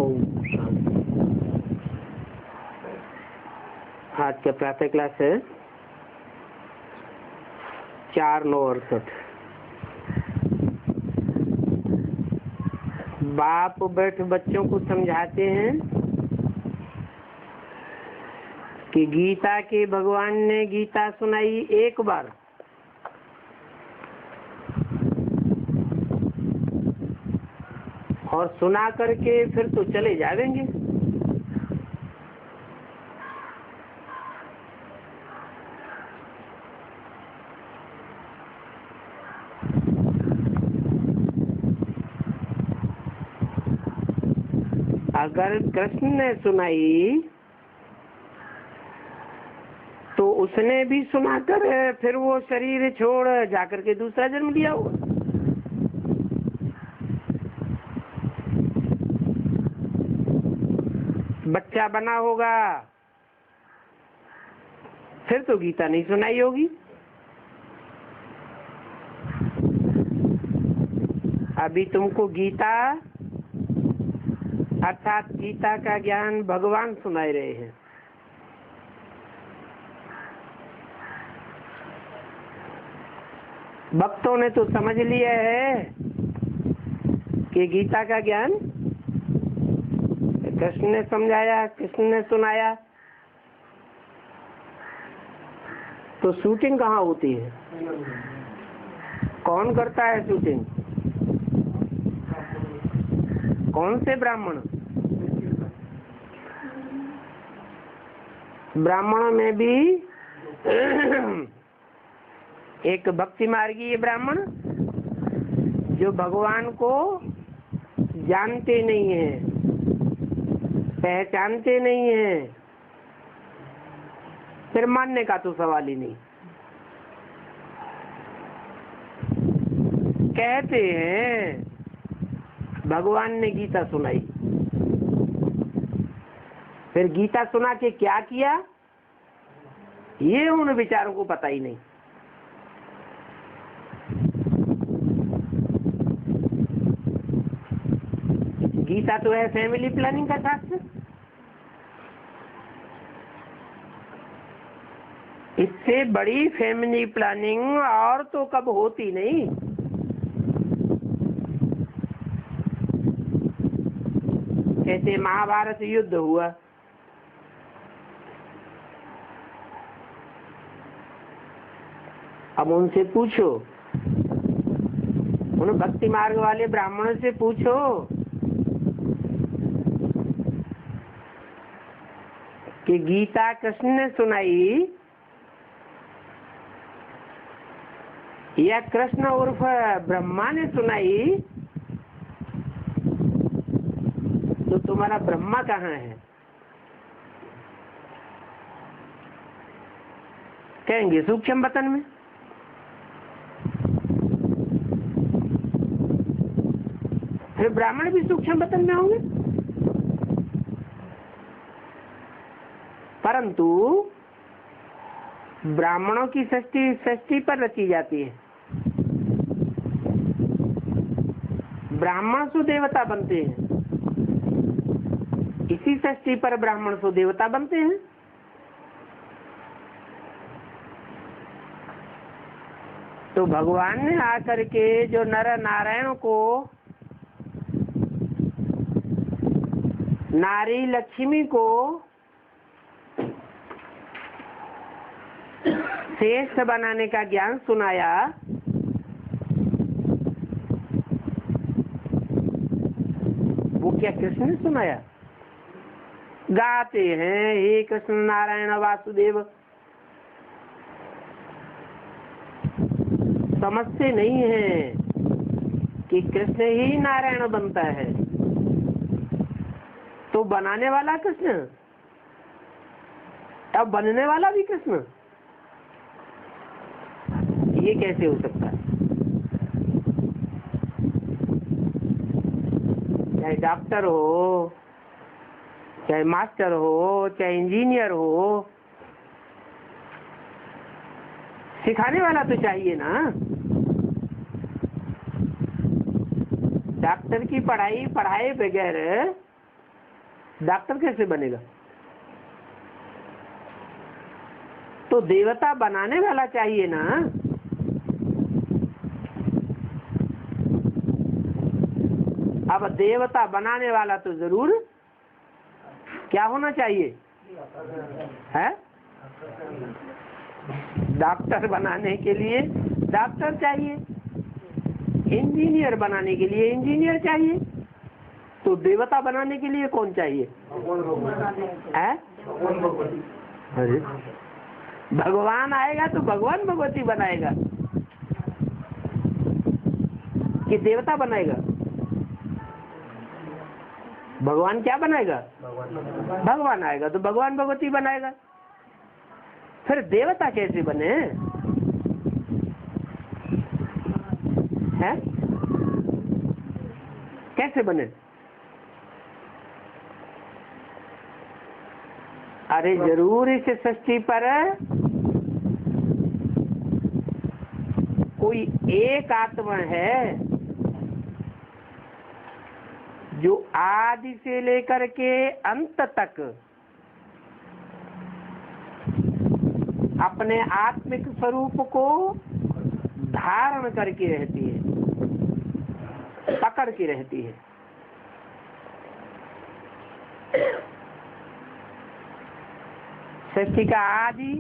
ओम शांति। आज का प्रातः क्लास है 4/9/68। बाप बैठ बच्चों को समझाते हैं कि गीता के भगवान ने गीता सुनाई एक बार, और सुना करके फिर तो चले जाएंगे। अगर कृष्ण ने सुनाई तो उसने भी सुनाकर फिर वो शरीर छोड़ जाकर के दूसरा जन्म लिया होगा। बच्चा बना होगा, फिर तो गीता नहीं सुनाई होगी। अभी तुमको गीता अर्थात गीता का ज्ञान भगवान सुनाए रहे हैं। भक्तों ने तो समझ लिया है कि गीता का ज्ञान कृष्ण ने समझाया, कृष्ण ने सुनाया। तो शूटिंग कहाँ होती है? कौन करता है शूटिंग? कौन से ब्राह्मण? ब्राह्मणों में भी एक भक्ति मार्गीय ब्राह्मण जो भगवान को जानते नहीं हैं, पहचानते नहीं हैं, फिर मानने का तो सवाल ही नहीं। कहते हैं भगवान ने गीता सुनाई, फिर गीता सुना के क्या किया ये उन विचारों को पता ही नहीं। गीता तो है फैमिली प्लानिंग का शास्त्र। इससे बड़ी फैमिली प्लानिंग और तो कब होती नहीं। ऐसे महाभारत युद्ध हुआ, अब उनसे पूछो, उन भक्ति मार्ग वाले ब्राह्मणों से पूछो कि गीता कृष्ण ने सुनाई या कृष्ण उर्फ ब्रह्मा ने सुनाई, तो तुम्हारा ब्रह्मा कहाँ है? कहेंगे सूक्ष्म वतन में। फिर ब्राह्मण भी सूक्ष्म वतन में होंगे, परंतु ब्राह्मणों की सृष्टि पर रची जाती है। ब्राह्मण सु देवता बनते हैं, इसी सृष्टि पर ब्राह्मण सु देवता बनते हैं। तो भगवान ने आकर के जो नर नारायण को नारी लक्ष्मी को श्रेष्ठ बनाने का ज्ञान सुनाया, वो क्या कृष्ण ने सुनाया? गाते हैं हे कृष्ण नारायण वासुदेव, समझते नहीं है कि कृष्ण ही नारायण बनता है। तो बनाने वाला कृष्ण, अब बनने वाला भी कृष्ण, ये कैसे हो सकता है? चाहे डॉक्टर हो, चाहे मास्टर हो, चाहे इंजीनियर हो, सिखाने वाला तो चाहिए ना। डॉक्टर की पढ़ाई पढ़ाए बगैर डॉक्टर कैसे बनेगा? तो देवता बनाने वाला चाहिए ना। अब देवता बनाने वाला तो जरूर क्या होना चाहिए है? डॉक्टर बनाने के लिए डॉक्टर चाहिए, इंजीनियर बनाने के लिए इंजीनियर चाहिए, तो देवता बनाने के लिए कौन चाहिए है? अरे भगवान आएगा तो भगवान भगवती बनाएगा कि देवता बनाएगा? भगवान क्या बनाएगा? भगवान आएगा तो भगवान भगवती बनाएगा। फिर देवता कैसे बने हैं? कैसे बने? अरे जरूर इस सृष्टि पर कोई एक आत्मा है जो आदि से लेकर के अंत तक अपने आत्मिक स्वरूप को धारण करके रहती है, पकड़ के रहती है। सृष्टि का आदि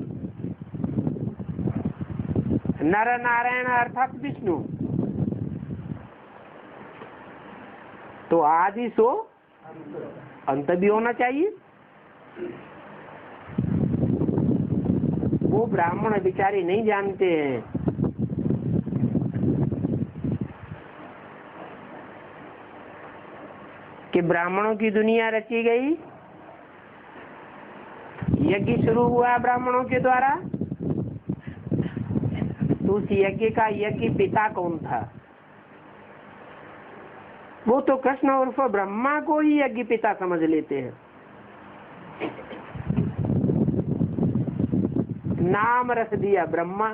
नर नारायण अर्थात विष्णु, तो आदि सो अंत भी होना चाहिए। वो ब्राह्मण बेचारे नहीं जानते हैं कि ब्राह्मणों की दुनिया रची गई, यज्ञ शुरू हुआ ब्राह्मणों के द्वारा, तो उस यज्ञ का यज्ञ पिता कौन था? वो तो कृष्ण उर्फ ब्रह्मा को ही यज्ञ पिता समझ लेते हैं। नाम रख दिया ब्रह्मा,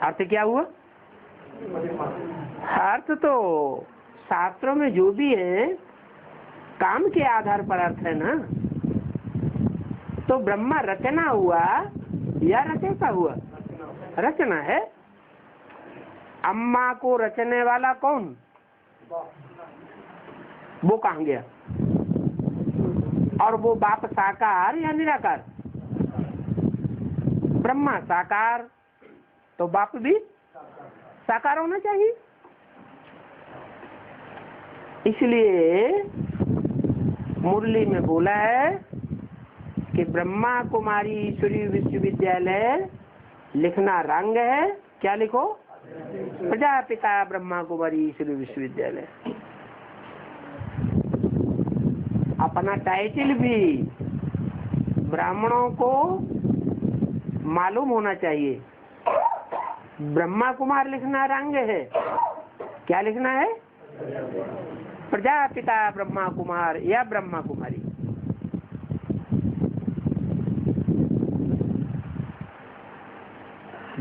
अर्थ क्या हुआ? अर्थ तो शास्त्रों में जो भी है काम के आधार पर अर्थ है ना। तो ब्रह्मा रचना हुआ या रचयिता हुआ? रचना है। अम्मा को रचने वाला कौन? वो कहाँ गया? और वो बाप साकार या निराकार? ब्रह्मा साकार, तो बाप भी साकार होना चाहिए। इसलिए मुरली में बोला है कि ब्रह्मा कुमारी ईश्वरीय विश्वविद्यालय लिखना रंग है। क्या लिखो? प्रजापिता ब्रह्मा कुमारी ईश्वरीय विश्वविद्यालय। अपना टाइटल भी ब्राह्मणों को मालूम होना चाहिए। ब्रह्मा कुमार लिखना रंग है, क्या लिखना है? प्रजापिता ब्रह्मा कुमार या ब्रह्मा कुमारी।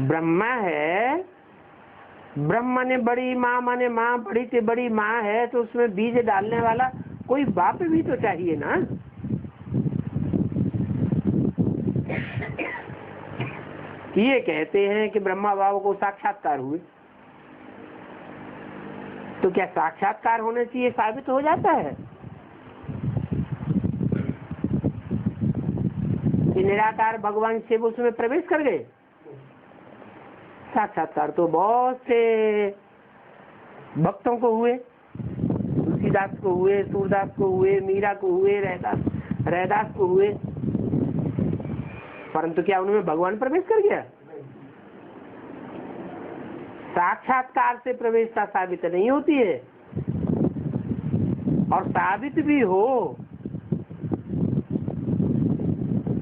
ब्रह्मा है, ब्रह्मा ने बड़ी माँ माने माँ, बड़ी से बड़ी माँ है, तो उसमें बीज डालने वाला कोई बाप भी तो चाहिए ना। ये कहते हैं कि ब्रह्मा बाबा को साक्षात्कार हुए, तो क्या साक्षात्कार होने से ये साबित हो जाता है कि निराकार भगवान शिव उसमें प्रवेश कर गए? साक्षात्कार तो बहुत से भक्तों को हुए, तुलसीदास को हुए, सूरदास को हुए, मीरा को हुए, रैदास को हुए, परंतु क्या उनमें भगवान प्रवेश कर गया? साक्षात्कार से प्रवेशता साबित नहीं होती है, और साबित भी हो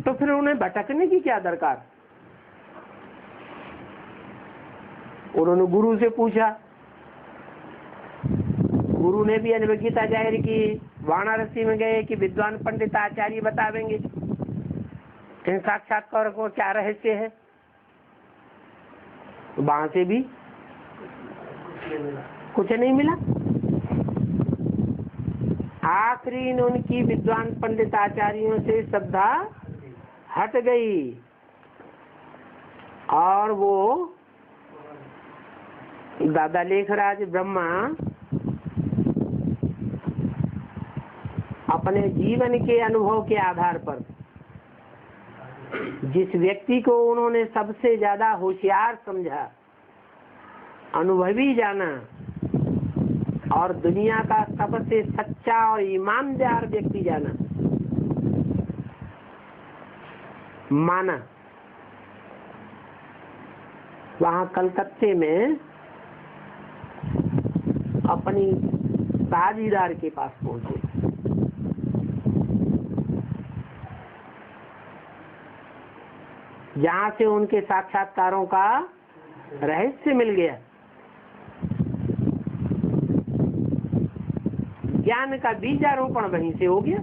तो फिर उन्हें भटकने की क्या दरकार? उन्होंने गुरु से पूछा, गुरु ने भी अनुभवता जाहिर की, वाराणसी में गए कि विद्वान पंडित आचार्य बतावेंगे इन साक्षात्कार को क्या रहस्य है। वहां से भी कुछ नहीं मिला। आखिरी उनकी विद्वान पंडित आचार्यों से श्रद्धा हट गई और वो दादा लेखराज ब्रह्मा अपने जीवन के अनुभव के आधार पर जिस व्यक्ति को उन्होंने सबसे ज्यादा होशियार समझा, अनुभवी जाना और दुनिया का सबसे सच्चा और ईमानदार व्यक्ति जाना माना, वहां कलकत्ते में अपनी साझीदार के पास पहुंचे। जहां से उनके साक्षात्कारों का रहस्य मिल गया। ज्ञान का बीजारोपण वहीं से हो गया।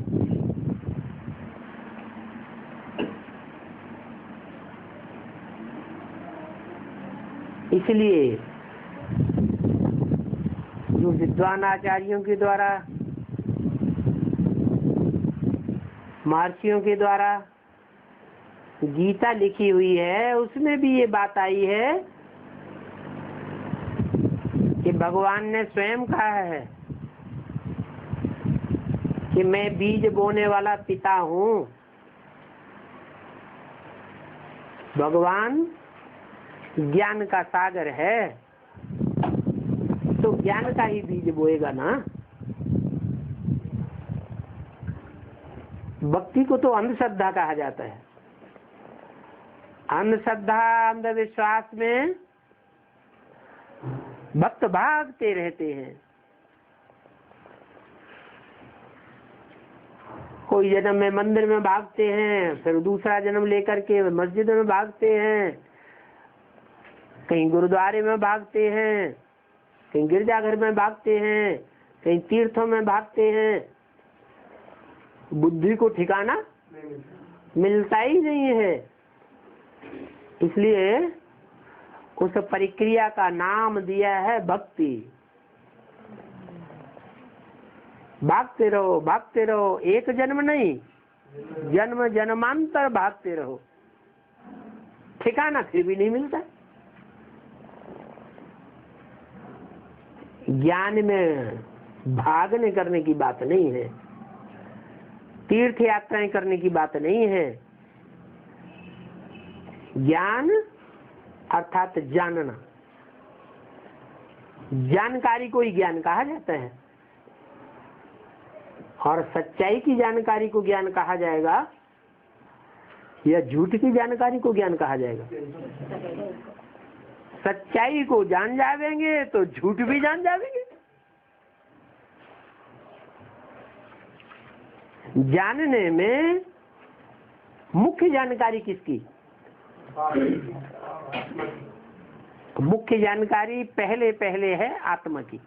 इसलिए जो विद्वान आचार्यों के द्वारा, महर्षियों के द्वारा गीता लिखी हुई है, उसमें भी ये बात आई है कि भगवान ने स्वयं कहा है कि मैं बीज बोने वाला पिता हूँ। भगवान ज्ञान का सागर है, तो ज्ञान का ही बीज बोएगा ना। भक्ति को तो अंधश्रद्धा कहा जाता है। अंधश्रद्धा, अंधविश्वास में भक्त भागते रहते हैं। कोई जन्म में मंदिर में भागते हैं, फिर दूसरा जन्म लेकर के मस्जिद में भागते हैं, कहीं गुरुद्वारे में भागते हैं, कहीं गिरजाघर में भागते हैं, कहीं तीर्थों में भागते हैं। बुद्धि को ठिकाना मिलता ही नहीं है। इसलिए उस प्रक्रिया का नाम दिया है भक्ति। भागते रहो, भागते रहो, एक जन्म नहीं, जन्म जन्मांतर भागते रहो, ठिकाना फिर भी नहीं मिलता। ज्ञान में भागने करने की बात नहीं है, तीर्थ यात्राएं करने की बात नहीं है। ज्ञान अर्थात जानना, जानकारी को ही ज्ञान कहा जाता है। और सच्चाई की जानकारी को ज्ञान कहा जाएगा या झूठ की जानकारी को ज्ञान कहा जाएगा? सच्चाई को जान जावेंगे तो झूठ भी जान जावेंगे। जानने में मुख्य जानकारी किसकी? मुख्य जानकारी पहले पहले है आत्मा की।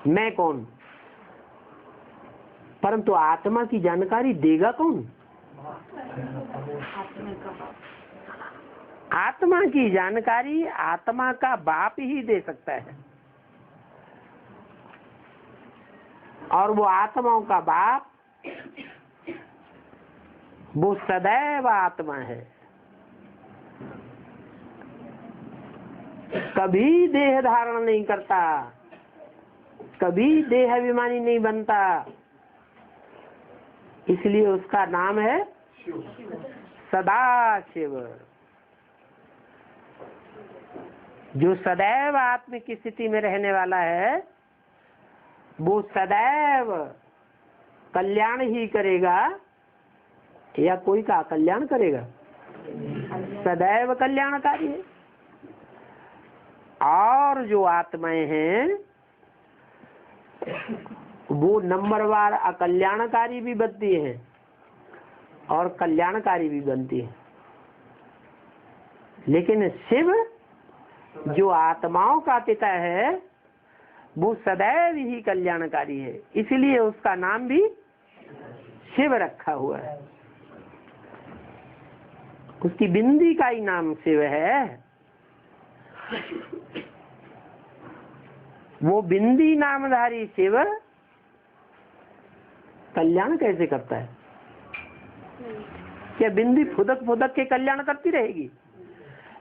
मैं कौन? परंतु आत्मा की जानकारी देगा कौन? आत्मा की जानकारी आत्मा का बाप ही दे सकता है। और वो आत्माओं का बाप वो सदैव आत्मा है, कभी देह धारण नहीं करता, कभी देह अभिमानी नहीं बनता। इसलिए उसका नाम है सदाशिव। जो सदैव आत्म की स्थिति में रहने वाला है वो सदैव कल्याण ही करेगा या कोई का कल्याण करेगा? सदैव कल्याणकारी है। और जो आत्माएं हैं वो नंबरवार अकल्याणकारी भी बनती हैं और कल्याणकारी भी बनती है। लेकिन शिव जो आत्माओं का पिता है वो सदैव ही कल्याणकारी है, इसलिए उसका नाम भी शिव रखा हुआ है। उसकी बिंदी का ही नाम शिव है। वो बिंदी नामधारी शिव कल्याण कैसे करता है? क्या बिंदी फुदक फुदक के कल्याण करती रहेगी,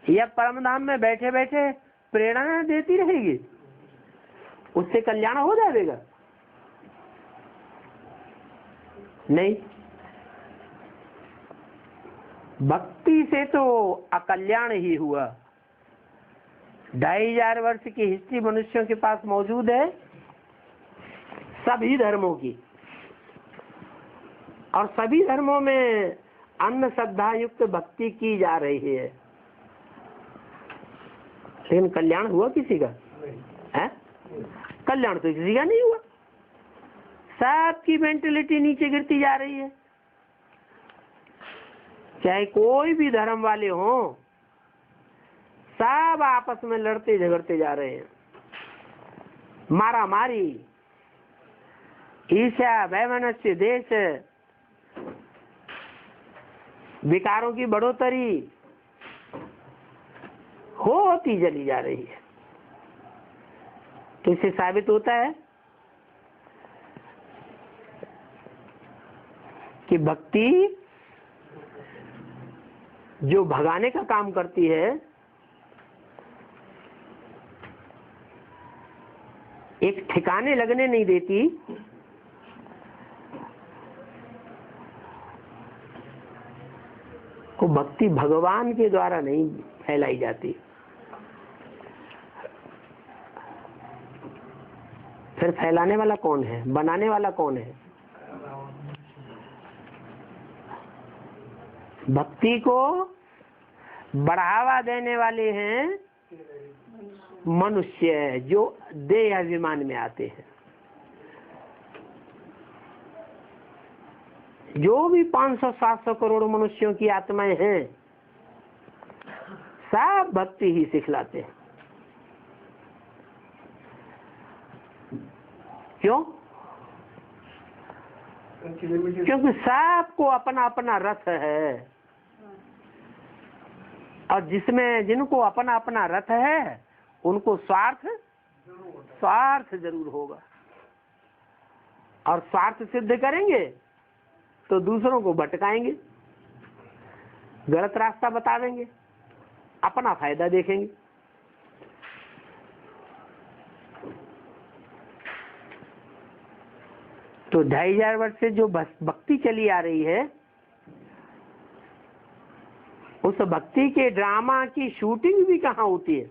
या परमधाम में बैठे बैठे प्रेरणा देती रहेगी? उससे कल्याण हो जाएगा? नहीं। भक्ति से तो अकल्याण ही हुआ। 2500 वर्ष की हिस्ट्री मनुष्यों के पास मौजूद है, सभी धर्मों की, और सभी धर्मों में अन्न श्रद्धा युक्त भक्ति की जा रही है, लेकिन कल्याण हुआ किसी का है? कल्याण तो किसी का नहीं हुआ। सबकी मेंटेलिटी नीचे गिरती जा रही है। चाहे कोई भी धर्म वाले हों, सब आपस में लड़ते झगड़ते जा रहे हैं। मारा मारी, ईर्ष्या, वैमनस्य, देश, विकारों की बढ़ोतरी होती चली जा रही है। तो इससे साबित होता है कि भक्ति जो भगाने का काम करती है, एक ठिकाने लगने नहीं देती, वो भक्ति भगवान के द्वारा नहीं फैलाई जाती। फिर फैलाने वाला कौन है? बनाने वाला कौन है? भक्ति को बढ़ावा देने वाले हैं मनुष्य, जो देह अभिमान में आते हैं। जो भी 500-700 करोड़ मनुष्यों की आत्माएं हैं, सब भक्ति ही सिखलाते हैं। क्यों? क्योंकि सबको अपना अपना रथ है, और जिनको अपना अपना रथ है, उनको स्वार्थ जरूर होगा, और स्वार्थ सिद्ध करेंगे तो दूसरों को भटकाएंगे, गलत रास्ता बतावेंगे, अपना फायदा देखेंगे। तो 2500 वर्ष से जो भक्ति चली आ रही है, उस भक्ति के ड्रामा की शूटिंग भी कहाँ होती है?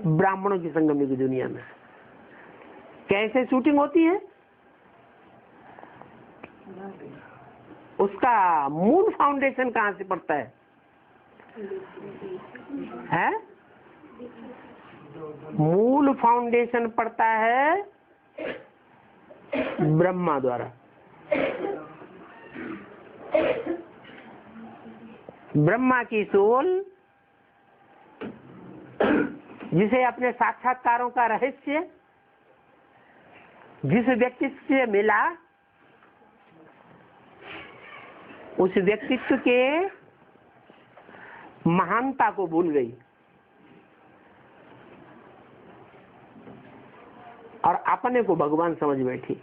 ब्राह्मणों की संगम की दुनिया में। कैसे शूटिंग होती है? उसका मूल फाउंडेशन कहाँ से पड़ता है? मूल फाउंडेशन पड़ता है ब्रह्मा द्वारा। ब्रह्मा की सोल, जिसे अपने साक्षात्कारों का रहस्य जिस व्यक्तित्व से मिला, उस व्यक्तित्व के महानता को भूल गई और अपने को भगवान समझ बैठी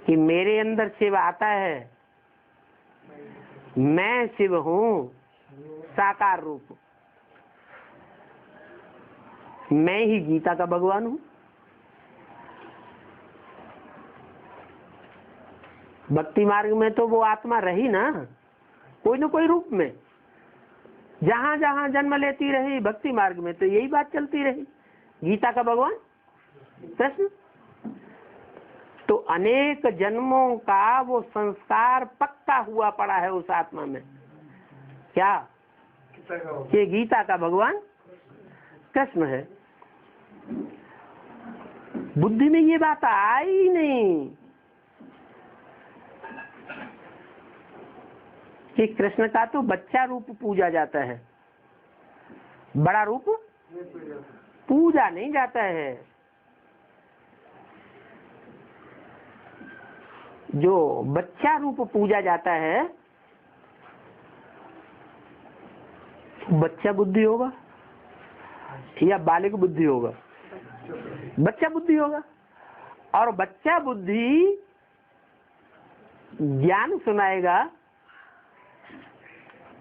कि मेरे अंदर शिव आता है, मैं शिव हूं, साकार रूप, मैं ही गीता का भगवान हूं। भक्ति मार्ग में तो वो आत्मा रही ना कोई रूप में, जहां जहां जन्म लेती रही। भक्ति मार्ग में तो यही बात चलती रही, गीता का भगवान कृष्ण। तो अनेक जन्मों का वो संस्कार पक्का हुआ पड़ा है उस आत्मा में, क्या कि गीता का भगवान कृष्ण है। बुद्धि में ये बात आई नहीं कि कृष्ण का तो बच्चा रूप पूजा जाता है, बड़ा रूप पूजा नहीं जाता है। जो बच्चा रूप पूजा जाता है, बच्चा बुद्धि होगा या बालिक बुद्धि होगा? बच्चा बुद्धि होगा। और बच्चा बुद्धि ज्ञान सुनाएगा,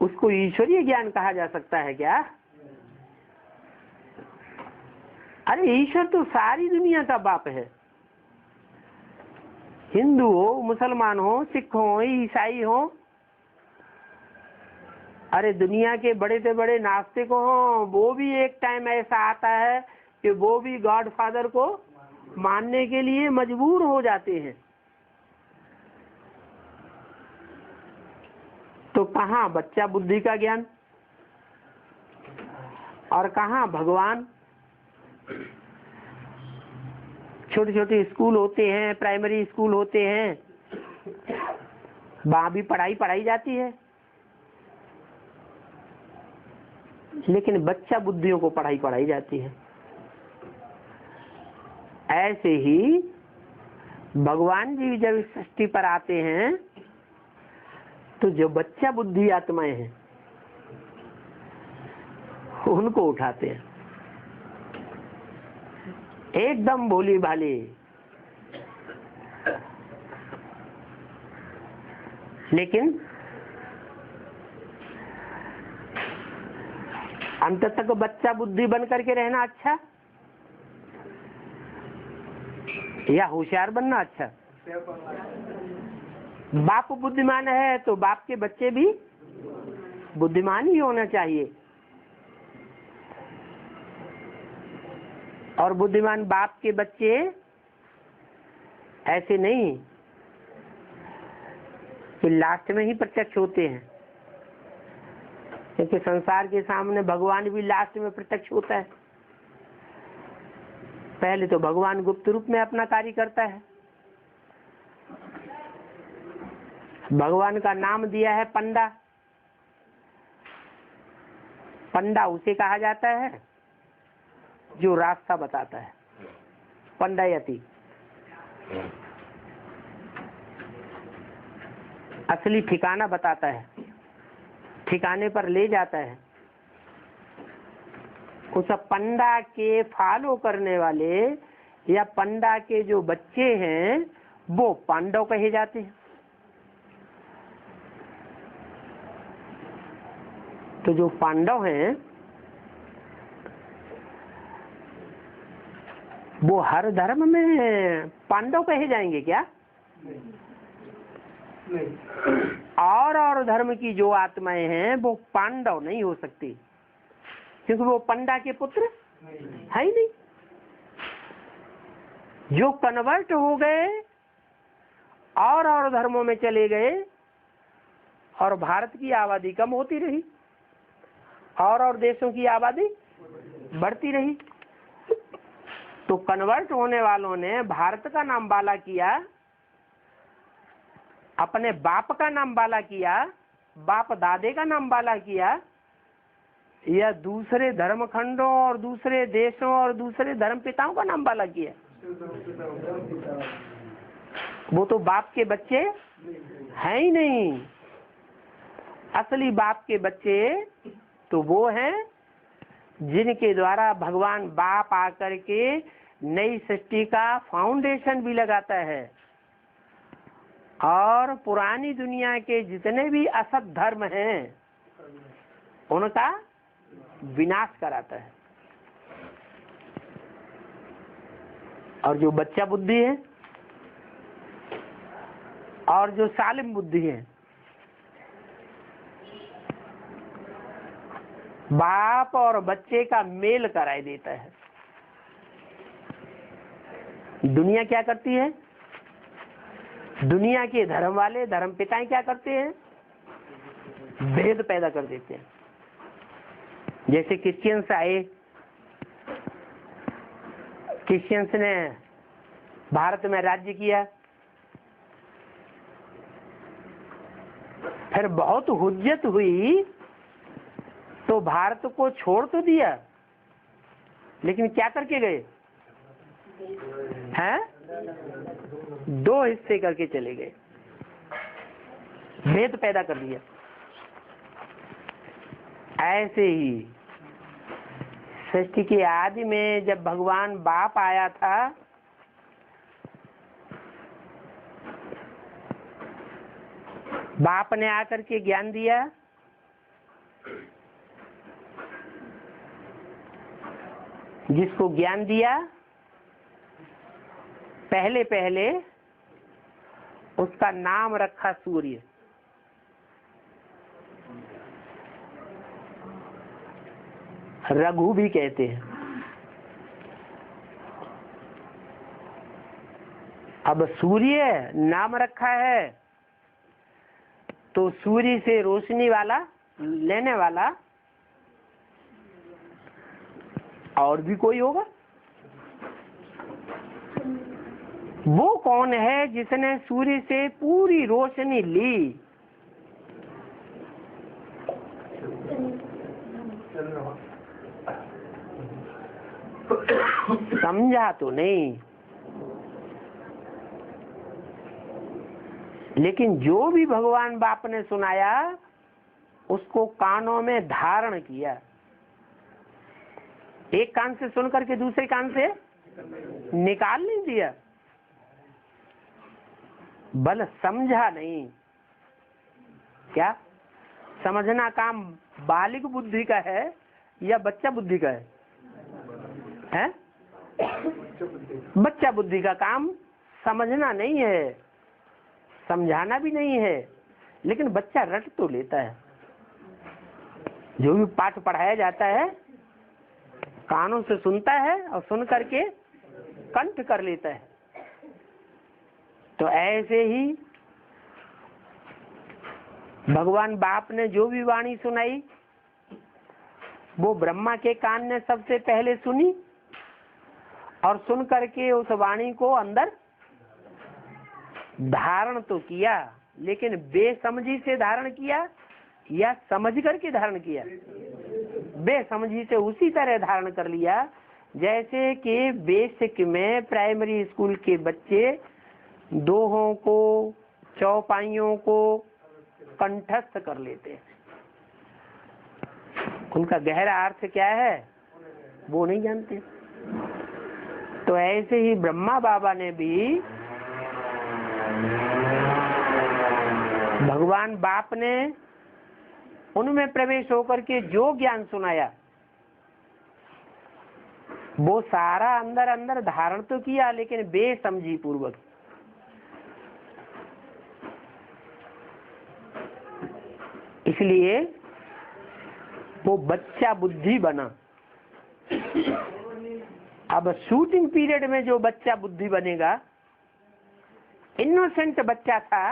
उसको ईश्वरीय ज्ञान कहा जा सकता है क्या? अरे ईश्वर तो सारी दुनिया का बाप है। हिंदू हो, मुसलमान हो, सिख हो, ईसाई हो, अरे दुनिया के बड़े से बड़े नास्तिक हो, वो भी एक टाइम ऐसा आता है कि वो भी गॉड फादर को मानने के लिए मजबूर हो जाते हैं। तो कहाँ बच्चा बुद्धि का ज्ञान और कहाँ भगवान? छोटे छोटे स्कूल होते हैं, प्राइमरी स्कूल होते हैं, वहां भी पढ़ाई जाती है, लेकिन बच्चा बुद्धियों को पढ़ाई जाती है। ऐसे ही भगवान जी जब इस सृष्टि पर आते हैं तो जो बच्चा बुद्धि आत्माएं हैं उनको उठाते हैं, एकदम भोली भाली। लेकिन अंत तक बच्चा बुद्धि बन करके रहना अच्छा या होशियार बनना अच्छा? बाप बुद्धिमान है तो बाप के बच्चे भी बुद्धिमान ही होना चाहिए, और बुद्धिमान बाप के बच्चे ऐसे नहीं कि लास्ट में ही प्रत्यक्ष होते हैं, क्योंकि संसार के सामने भगवान भी लास्ट में प्रत्यक्ष होता है। पहले तो भगवान गुप्त रूप में अपना कार्य करता है। भगवान का नाम दिया है पंडा। पंडा उसे कहा जाता है जो रास्ता बताता है, पंडायति। असली ठिकाना बताता है, ठिकाने पर ले जाता है। उस पंडा के फॉलो करने वाले या पंडा के जो बच्चे हैं वो पांडव कहे जाते हैं। तो जो पांडव हैं वो हर धर्म में पांडव कहे जाएंगे क्या? नहीं। और धर्म की जो आत्माएं हैं वो पांडव नहीं हो सकती, क्योंकि वो पंडा के पुत्र है ही नहीं। जो कन्वर्ट हो गए और धर्मों में चले गए, और भारत की आबादी कम होती रही और देशों की आबादी बढ़ती रही। तो कन्वर्ट होने वालों ने भारत का नाम बाला किया, अपने बाप का नाम बाला किया, बाप दादे का नाम बाला किया, या दूसरे धर्म खंडों और दूसरे देशों और दूसरे धर्म पिताओं का नाम बाला किया। वो तो बाप के बच्चे हैं ही नहीं। असली बाप के बच्चे तो वो हैं जिनके द्वारा भगवान बाप आकर के नई सृष्टि का फाउंडेशन भी लगाता है और पुरानी दुनिया के जितने भी असत धर्म हैं उनका विनाश कराता है। और जो बच्चा बुद्धि है और जो सालिम बुद्धि है, बाप और बच्चे का मेल कराई देता है। दुनिया क्या करती है? दुनिया के धर्म वाले धर्म पिताएं क्या करते हैं? भेद पैदा कर देते हैं। जैसे क्रिश्चियंस आए, क्रिश्चियंस ने भारत में राज्य किया, फिर बहुत हुज्जत हुई तो भारत को छोड़ तो दिया, लेकिन क्या करके गए हैं? दो हिस्से करके चले गए, भेद पैदा कर दिया। ऐसे ही सृष्टि के आदि में जब भगवान बाप आया था बाप ने आकर के ज्ञान दिया, जिसको ज्ञान दिया पहले पहले उसका नाम रखा सूर्य। रघु भी कहते हैं। अब सूर्य नाम रखा है तो सूर्य से रोशनी वाला लेने वाला और भी कोई होगा। वो कौन है जिसने सूर्य से पूरी रोशनी ली? समझा तो नहीं, लेकिन जो भी भगवान बाप ने सुनाया उसको कानों में धारण किया। एक कान से सुन करके दूसरे कान से निकाल नहीं दिया, बल समझा नहीं। क्या समझना काम बालिक बुद्धि का है या बच्चा बुद्धि का है? बच्चा बुद्धि का काम समझना नहीं है, समझाना भी नहीं है, लेकिन बच्चा रट तो लेता है। जो भी पाठ पढ़ाया जाता है कानों से सुनता है और सुन करके कंठ कर लेता है। तो ऐसे ही भगवान बाप ने जो भी वाणी सुनाई वो ब्रह्मा के कान ने सबसे पहले सुनी और सुन करके उस वाणी को अंदर धारण तो किया, लेकिन बेसमझी से धारण किया या समझ करके धारण किया? बेसमझी से उसी तरह धारण कर लिया जैसे कि बेसिक में प्राइमरी स्कूल के बच्चे दोहों को चौपाइयों को कंठस्थ कर लेते हैं। उनका गहरा अर्थ क्या है वो नहीं जानते। तो ऐसे ही ब्रह्मा बाबा ने भी भगवान बाप ने उनमें प्रवेश होकर के जो ज्ञान सुनाया वो सारा अंदर अंदर धारण तो किया, लेकिन बेसमझी पूर्वक। इसलिए वो बच्चा बुद्धि बना। अब शूटिंग पीरियड में जो बच्चा बुद्धि बनेगा, इनोसेंट बच्चा था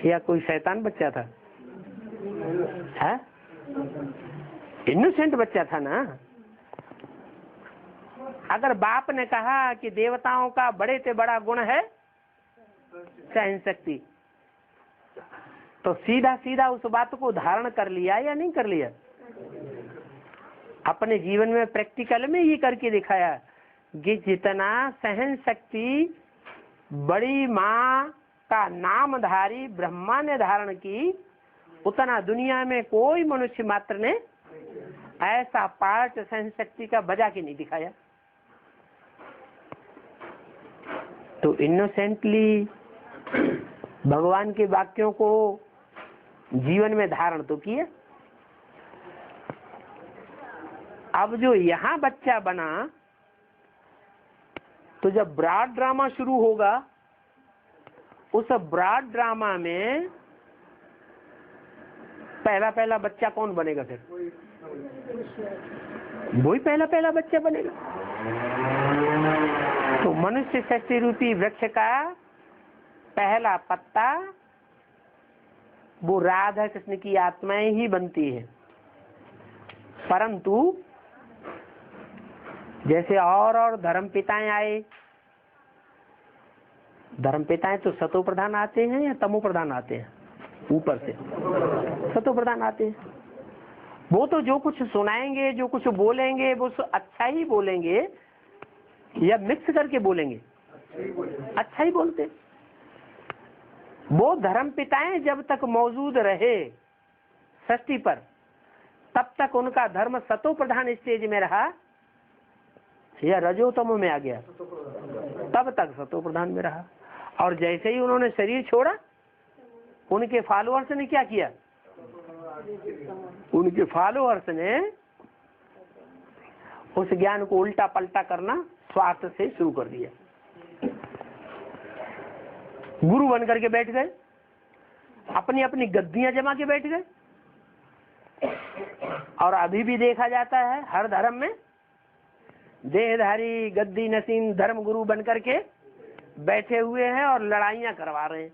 या कोई शैतान बच्चा था? है इनोसेंट बच्चा था ना। अगर बाप ने कहा कि देवताओं का बड़े से बड़ा गुण है सहन शक्ति, तो सीधा सीधा उस बात को धारण कर लिया या नहीं कर लिया? अपने जीवन में प्रैक्टिकल में ये करके दिखाया कि जितना सहन शक्ति बड़ी माँ का नामधारी ब्रह्मा ने धारण की, उतना दुनिया में कोई मनुष्य मात्र ने ऐसा पार्ट सहन शक्ति का बजा के नहीं दिखाया। तो इनोसेंटली भगवान के वाक्यों को जीवन में धारण तो किया। अब जो यहाँ बच्चा बना, तो जब ब्रॉड ड्रामा शुरू होगा, उस ब्रॉड ड्रामा में पहला पहला बच्चा कौन बनेगा? फिर वही पहला पहला बच्चा बनेगा। तो मनुष्य शक्ति रूपी वृक्ष का पहला पत्ता वो राधा कृष्ण की आत्माएं ही बनती है। परंतु जैसे और धर्म पिताएं आए, धर्म पिताएं तो सतो प्रधान आते हैं या तमो प्रधान आते हैं? ऊपर से सतो प्रधान आते हैं। वो तो जो कुछ सुनाएंगे, जो कुछ बोलेंगे, वो अच्छा ही बोलेंगे या मिक्स करके बोलेंगे? अच्छा ही बोलते। वो धर्म पिताएं जब तक मौजूद रहे सृष्टि पर, तब तक उनका धर्म सतो प्रधान स्टेज में रहा या रजोतम में आ गया? तब तक सतो प्रधान में रहा। और जैसे ही उन्होंने शरीर छोड़ा, उनके फॉलोअर्स ने क्या किया? उनके फॉलोअर्स ने उस ज्ञान को उल्टा पलटा करना स्वार्थ से शुरू कर दिया। गुरु बन करके बैठ गए, अपनी अपनी गद्दियां जमा के बैठ गए। और अभी भी देखा जाता है हर धर्म में देहधारी गद्दी नसीन धर्म गुरु बन करके बैठे हुए हैं और लड़ाइयां करवा रहे हैं,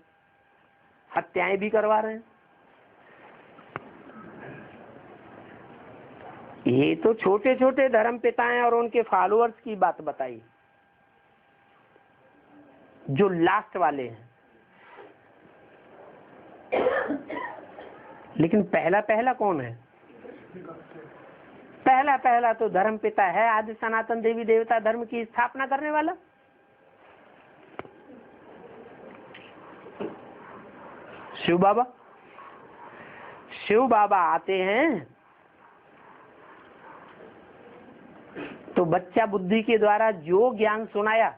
हत्याएं भी करवा रहे हैं। ये तो छोटे छोटे धर्म पिताएं और उनके फॉलोअर्स की बात बताई। जो लास्ट वाले हैं, लेकिन पहला पहला कौन है? पहला पहला तो धर्म पिता है, आदि सनातन देवी देवता धर्म की स्थापना करने वाला। शिव बाबा। शिव बाबा आते हैं तो बच्चा बुद्धि के द्वारा जो ज्ञान सुनाया,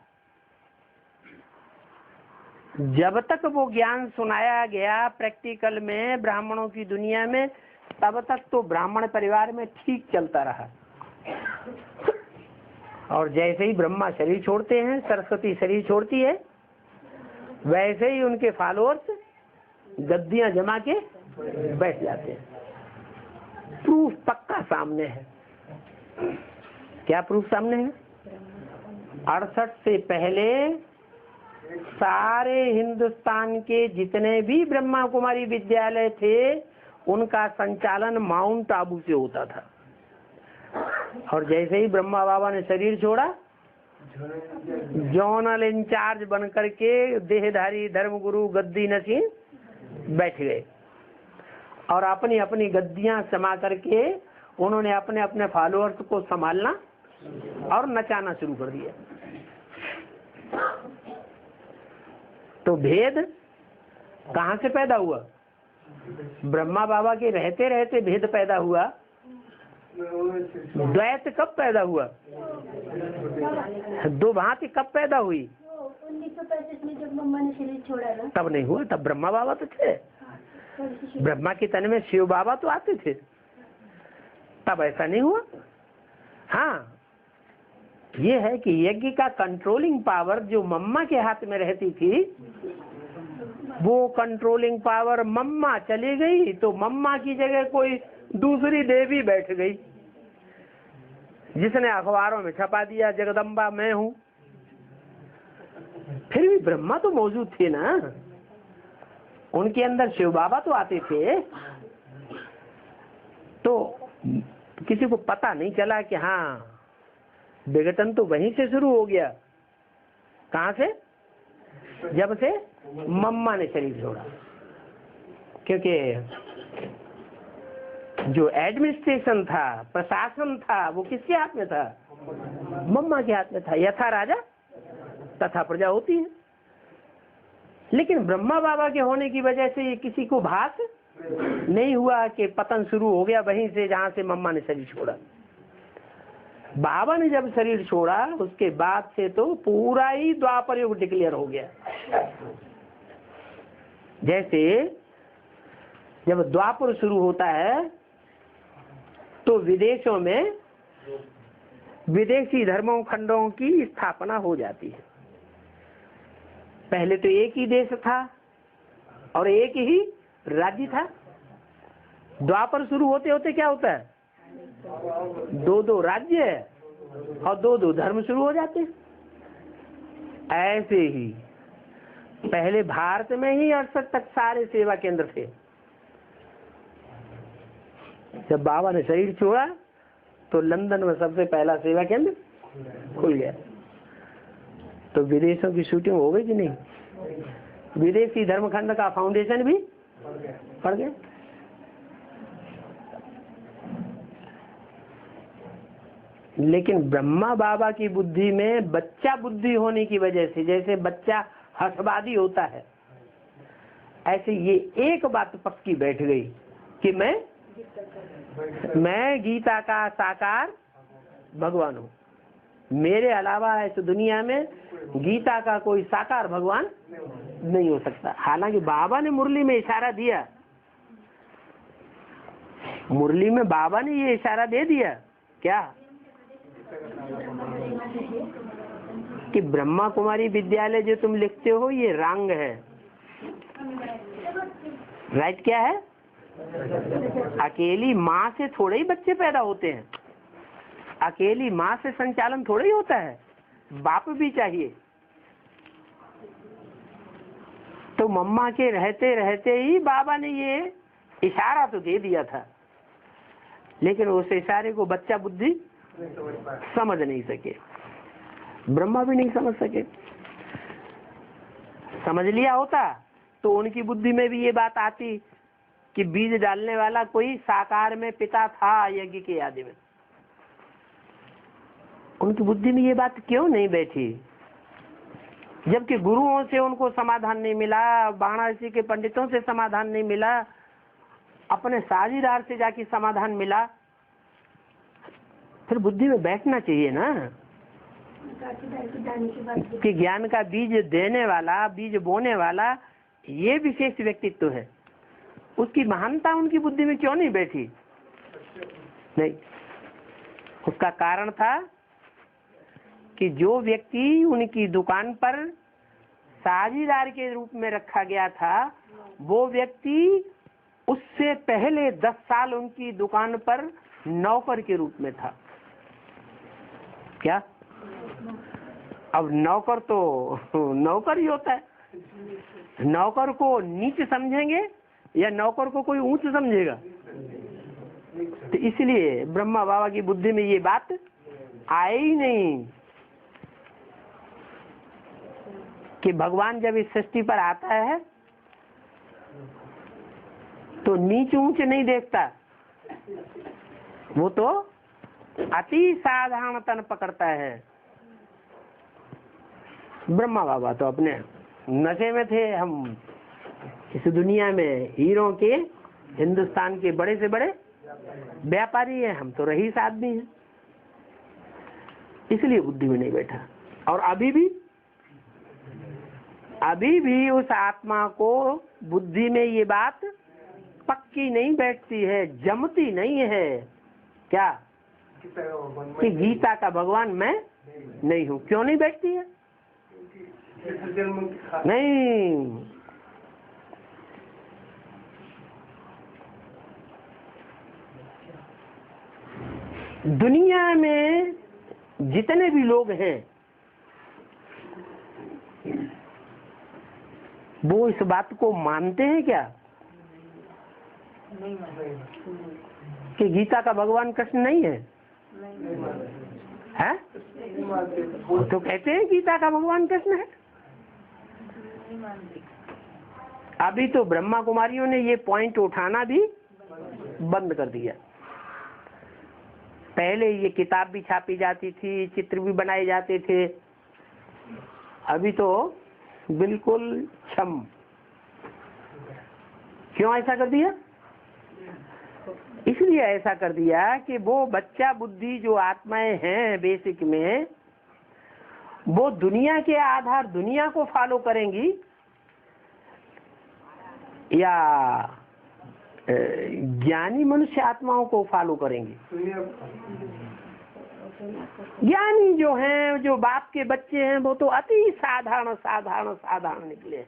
जब तक वो ज्ञान सुनाया गया प्रैक्टिकल में ब्राह्मणों की दुनिया में, तब तक तो ब्राह्मण परिवार में ठीक चलता रहा। और जैसे ही ब्रह्मा शरीर छोड़ते हैं, सरस्वती शरीर छोड़ती है, वैसे ही उनके फॉलोअर्स गद्दियां जमा के बैठ जाते हैं। प्रूफ पक्का सामने है। क्या प्रूफ सामने है? 68 से पहले सारे हिंदुस्तान के जितने भी ब्रह्मा कुमारी विद्यालय थे, उनका संचालन माउंट आबू से होता था। और जैसे ही ब्रह्मा बाबा ने शरीर छोड़ा, जोनल इंचार्ज बन करके देहधारी धर्मगुरु गद्दी नसीन बैठ गए और अपनी अपनी गद्दियां समा करके उन्होंने अपने अपने फॉलोअर्स को संभालना और नचाना शुरू कर दिया। तो भेद कहां से पैदा हुआ? ब्रह्मा बाबा के रहते रहते भेद पैदा हुआ। द्वैत कब पैदा हुआ? दो भांति कब पैदा हुई? 1935 में जब मम्मा ने शरीर छोड़ा ना, तब नहीं हुआ। तब ब्रह्मा बाबा तो थे। ब्रह्मा के तन में शिव बाबा तो आते थे, तब ऐसा नहीं हुआ। हाँ, ये है कि यज्ञ का कंट्रोलिंग पावर जो मम्मा के हाथ में रहती थी, वो कंट्रोलिंग पावर मम्मा चली गई तो मम्मा की जगह कोई दूसरी देवी बैठ गई, जिसने अखबारों में छपा दिया जगदम्बा मैं हूं। फिर भी ब्रह्मा तो मौजूद थे ना, उनके अंदर शिव बाबा तो आते थे। तो किसी को पता नहीं चला कि हाँ, विघटन तो वहीं से शुरू हो गया। कहां से? जब से मम्मा ने शरीर छोड़ा। क्योंकि जो एडमिनिस्ट्रेशन था, प्रशासन था, वो किसके हाथ में था? मम्मा के हाथ में था। यथा राजा तथा प्रजा होती है। लेकिन ब्रह्मा बाबा के होने की वजह से ये किसी को भास नहीं हुआ कि पतन शुरू हो गया वहीं से जहां से मम्मा ने शरीर छोड़ा। बाबा ने जब शरीर छोड़ा, उसके बाद से तो पूरा ही द्वापर युग डिक्लेयर हो गया। जैसे जब द्वापर शुरू होता है तो विदेशों में विदेशी धर्मों खंडों की स्थापना हो जाती है। पहले तो एक ही देश था और एक ही राज्य था। द्वापर शुरू होते होते क्या होता है? दो दो राज्य और दो दो धर्म शुरू हो जाते हैं। ऐसे ही पहले भारत में ही 68 तक सारे सेवा केंद्र थे। जब बाबा ने शरीर छोड़ा तो लंदन में सबसे पहला सेवा केंद्र खुल गया। तो विदेशों की शूटिंग हो गई कि नहीं? विदेशी धर्मखंड का फाउंडेशन भी पड़ गया। लेकिन ब्रह्मा बाबा की बुद्धि में बच्चा बुद्धि होने की वजह से, जैसे बच्चा हंसवादी होता है, ऐसे ये एक बात पक्की बैठ गई कि मैं गीता का साकार भगवान हूं। मेरे अलावा इस दुनिया में गीता का कोई साकार भगवान नहीं हो सकता। हालांकि बाबा ने मुरली में इशारा दिया, मुरली में बाबा ने ये इशारा दे दिया क्या कि ब्रह्मा कुमारी विद्यालय जो तुम लिखते हो ये रंग है। राइट क्या है? अकेली माँ से थोड़े ही बच्चे पैदा होते हैं, अकेली माँ से संचालन थोड़ा ही होता है, बाप भी चाहिए। तो मम्मा के रहते रहते ही बाबा ने ये इशारा तो दे दिया था, लेकिन उस इशारे को बच्चा बुद्धि समझ नहीं सके, ब्रह्मा भी नहीं समझ सके। समझ लिया होता तो उनकी बुद्धि में भी ये बात आती कि बीज डालने वाला कोई साकार में पिता था यज्ञ के आदि में। उनकी बुद्धि में ये बात क्यों नहीं बैठी? जबकि गुरुओं से उनको समाधान नहीं मिला, वाराणसी के पंडितों से समाधान नहीं मिला, अपने साझीदार से जाके समाधान मिला, फिर बुद्धि में बैठना चाहिए ना कि ज्ञान का बीज देने वाला, बीज बोने वाला ये विशेष व्यक्तित्व है, उसकी महानता उनकी बुद्धि में क्यों नहीं बैठी? नहीं, उसका कारण था कि जो व्यक्ति उनकी दुकान पर साझीदार के रूप में रखा गया था, वो व्यक्ति उससे पहले 10 साल उनकी दुकान पर नौकर के रूप में था। क्या? अब नौकर तो नौकर ही होता है, नौकर को नीच समझेंगे या नौकर को कोई ऊंच समझेगा? तो इसलिए ब्रह्मा बाबा की बुद्धि में ये बात आई ही नहीं कि भगवान जब इस सृष्टि पर आता है तो नीच ऊंच नहीं देखता, वो तो अति साधारण तन पकड़ता है। ब्रह्मा बाबा तो अपने नशे में थे, हम इस दुनिया में हीरों के, हिंदुस्तान के बड़े से बड़े व्यापारी हैं, हम तो रईस आदमी हैं, इसलिए बुद्धि में नहीं बैठा। और अभी भी उस आत्मा को बुद्धि में ये बात पक्की नहीं बैठती है, जमती नहीं है क्या कि गीता का भगवान मैं नहीं हूँ। क्यों नहीं बैठती है? नहीं, दुनिया में जितने भी लोग हैं वो इस बात को मानते हैं क्या कि गीता का भगवान कृष्ण नहीं है? है? वो तो कहते हैं गीता का भगवान कृष्ण है। अभी तो ब्रह्मा कुमारियों ने ये पॉइंट उठाना भी बंद कर दिया। पहले ये किताब भी छापी जाती थी, चित्र भी बनाए जाते थे, अभी तो बिल्कुल छम। क्यों ऐसा कर दिया? इसलिए ऐसा कर दिया कि वो बच्चा बुद्धि जो आत्माएं हैं बेसिक में, वो दुनिया के आधार दुनिया को फॉलो करेंगी या ज्ञानी मनुष्य आत्माओं को फॉलो करेंगी। ज्ञानी जो हैं, जो बाप के बच्चे हैं, वो तो अति साधारण निकले हैं।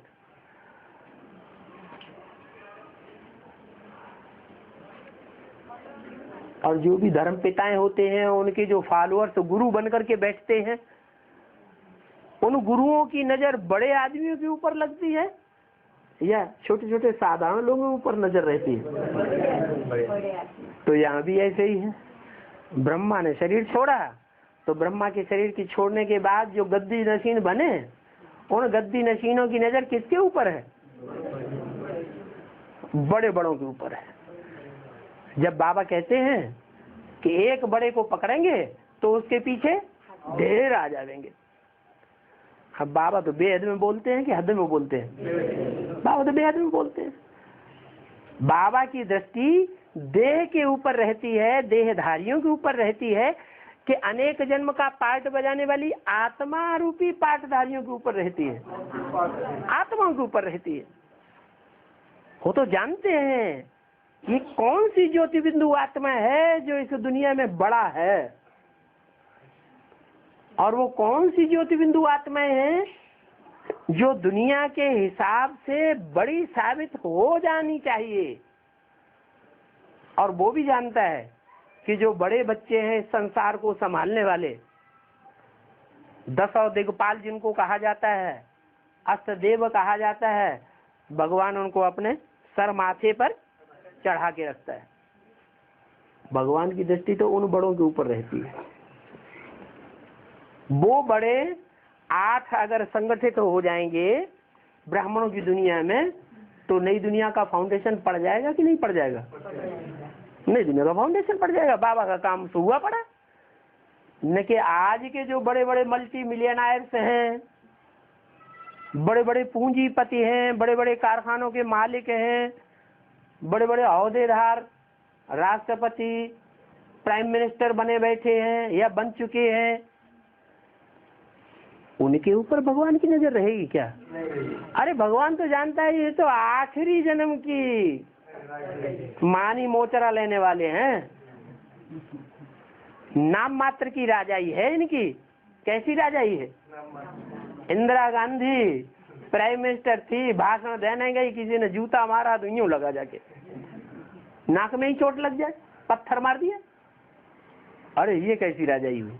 और जो भी धर्म पिताएं होते हैं, उनके जो फॉलोअर्स गुरु बनकर के बैठते हैं, उन गुरुओं की नजर बड़े आदमियों के ऊपर लगती है या छोटे छोटे साधारण लोगों के ऊपर नजर रहती है? तो यहाँ भी ऐसे ही है। ब्रह्मा ने शरीर छोड़ा तो ब्रह्मा के शरीर की छोड़ने के बाद जो गद्दी नशीन बने, उन गद्दी नशीनों की नजर किसके ऊपर है? बड़े बड़ों के ऊपर है। जब बाबा कहते हैं कि एक बड़े को पकड़ेंगे तो उसके पीछे ढेर आ जाएंगे। अब बाबा तो बेहद में बोलते हैं कि हद में बोलते हैं? बाबा तो बेहद में बोलते हैं। बाबा की दृष्टि देह के ऊपर रहती है, देहधारियों के ऊपर रहती है, कि अनेक जन्म का पार्ट बजाने वाली आत्मा रूपी पाठधारियों के ऊपर रहती है, आत्माओं के ऊपर रहती है। वो तो जानते हैं कि कौन सी ज्योति बिंदु आत्मा है जो इस दुनिया में बड़ा है, और वो कौन सी ज्योति बिंदु आत्माएं हैं जो दुनिया के हिसाब से बड़ी साबित हो जानी चाहिए। और वो भी जानता है कि जो बड़े बच्चे हैं संसार को संभालने वाले, 10 दिग्पाल जिनको कहा जाता है, अष्टदेव कहा जाता है, भगवान उनको अपने सर माथे पर चढ़ा के रखता है। भगवान की दृष्टि तो उन बड़ों के ऊपर रहती है। वो बड़े 8 अगर संगठित हो जाएंगे ब्राह्मणों की दुनिया में, तो नई दुनिया का फाउंडेशन पड़ जाएगा कि नहीं पड़ जाएगा? नई दुनिया का फाउंडेशन पड़ जाएगा। बाबा का काम तो हुआ पड़ा। न कि आज के जो बड़े बड़े मल्टी मिलियनायर्स हैं, बड़े बड़े पूंजीपति हैं, बड़े बड़े कारखानों के मालिक हैं, बड़े बड़े ओहदेदार, राष्ट्रपति, प्राइम मिनिस्टर बने बैठे हैं या बन चुके हैं, उनके ऊपर भगवान की नजर रहेगी क्या? अरे भगवान तो जानता है ये तो आखिरी जन्म की मानी मोचरा लेने वाले हैं, नाम मात्र की राजाई है इनकी। कैसी राजाई है? इंदिरा गांधी प्राइम मिनिस्टर थी, भाषण देने गई, किसी ने जूता मारा तो यूं लगा जाके नाक में ही चोट लग जाए, पत्थर मार दिया। अरे ये कैसी राजाई हुई?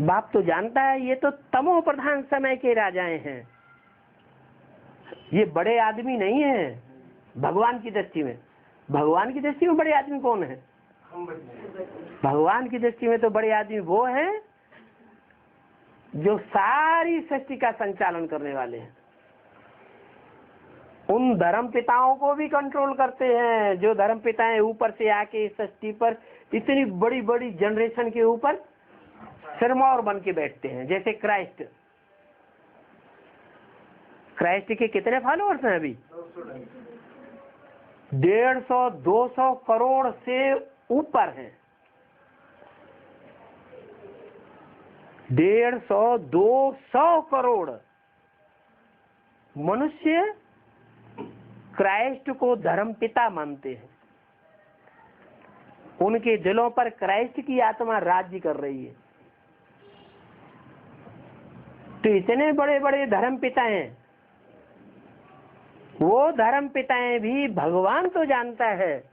बाप तो जानता है ये तो तमो प्रधान समय के राजाएं हैं, ये बड़े आदमी नहीं है भगवान की दृष्टि में। भगवान की दृष्टि में बड़े आदमी कौन है? भगवान की दृष्टि में तो बड़े आदमी वो हैं जो सारी सृष्टि का संचालन करने वाले हैं, उन धर्म पिताओं को भी कंट्रोल करते हैं। जो धर्म पिताएं ऊपर से आके इस सृष्टि पर इतनी बड़ी बड़ी जनरेशन के ऊपर सिरमौर बन के बैठते हैं। जैसे क्राइस्ट के कितने फॉलोअर्स हैं अभी? 150-200 करोड़ से ऊपर हैं। 150-200 करोड़ मनुष्य क्राइस्ट को धर्म पिता मानते हैं। उनके दिलों पर क्राइस्ट की आत्मा राज्य कर रही है। तो इतने बड़े बड़े धर्म पिता हैं, वो धर्म पिताएं भी भगवान तो जानता है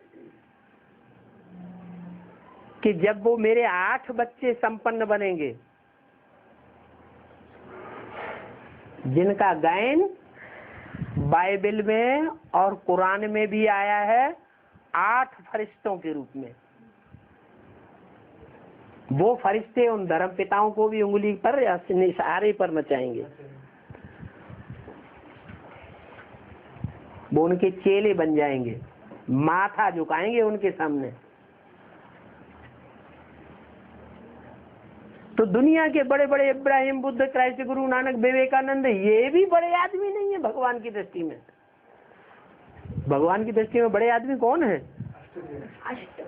कि जब वो मेरे 8 बच्चे संपन्न बनेंगे, जिनका गायन बाइबल में और कुरान में भी आया है 8 फरिश्तों के रूप में, वो फरिश्ते उन धर्म पिताओं को भी उंगली पर या इशारे पर नचाएंगे। वो उनके चेले बन जाएंगे, माथा झुकाएंगे उनके सामने। तो दुनिया के बड़े बड़े इब्राहिम, बुद्ध, क्राइस्ट, गुरु नानक, विवेकानंद, ये भी बड़े आदमी नहीं है भगवान की दृष्टि में। भगवान की दृष्टि में बड़े आदमी कौन है?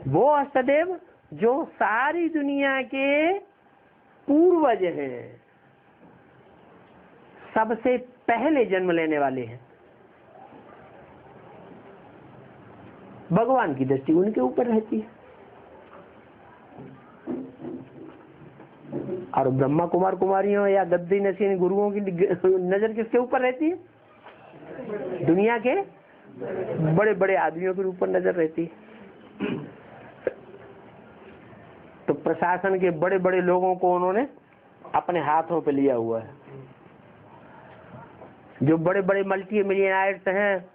वो अष्टदेव जो सारी दुनिया के पूर्वज हैं, सबसे पहले जन्म लेने वाले हैं। भगवान की दृष्टि उनके ऊपर रहती है। और ब्रह्मा कुमार कुमारियों या गद्दी नसीन गुरुओं की नजर किसके ऊपर रहती है? दुनिया के बड़े बड़े आदमियों के ऊपर नजर रहती है। तो प्रशासन के बड़े बड़े लोगों को उन्होंने अपने हाथों पे लिया हुआ है। जो बड़े बड़े मल्टी मिलियनायर्स हैं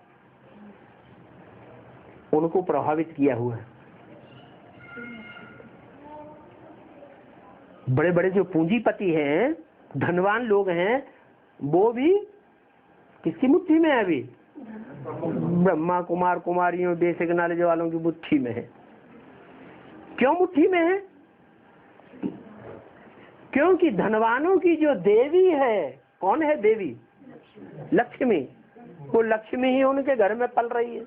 उनको प्रभावित किया हुआ है। बड़े बड़े जो पूंजीपति हैं, धनवान लोग हैं, वो भी किसकी मुट्ठी में है? अभी ब्रह्मा कुमार कुमारियों, बेसिक नॉलेज वालों की मुट्ठी में है। क्यों मुट्ठी में है? क्योंकि धनवानों की जो देवी है, कौन है देवी? लक्ष्मी। वो लक्ष्मी ही उनके घर में पल रही है।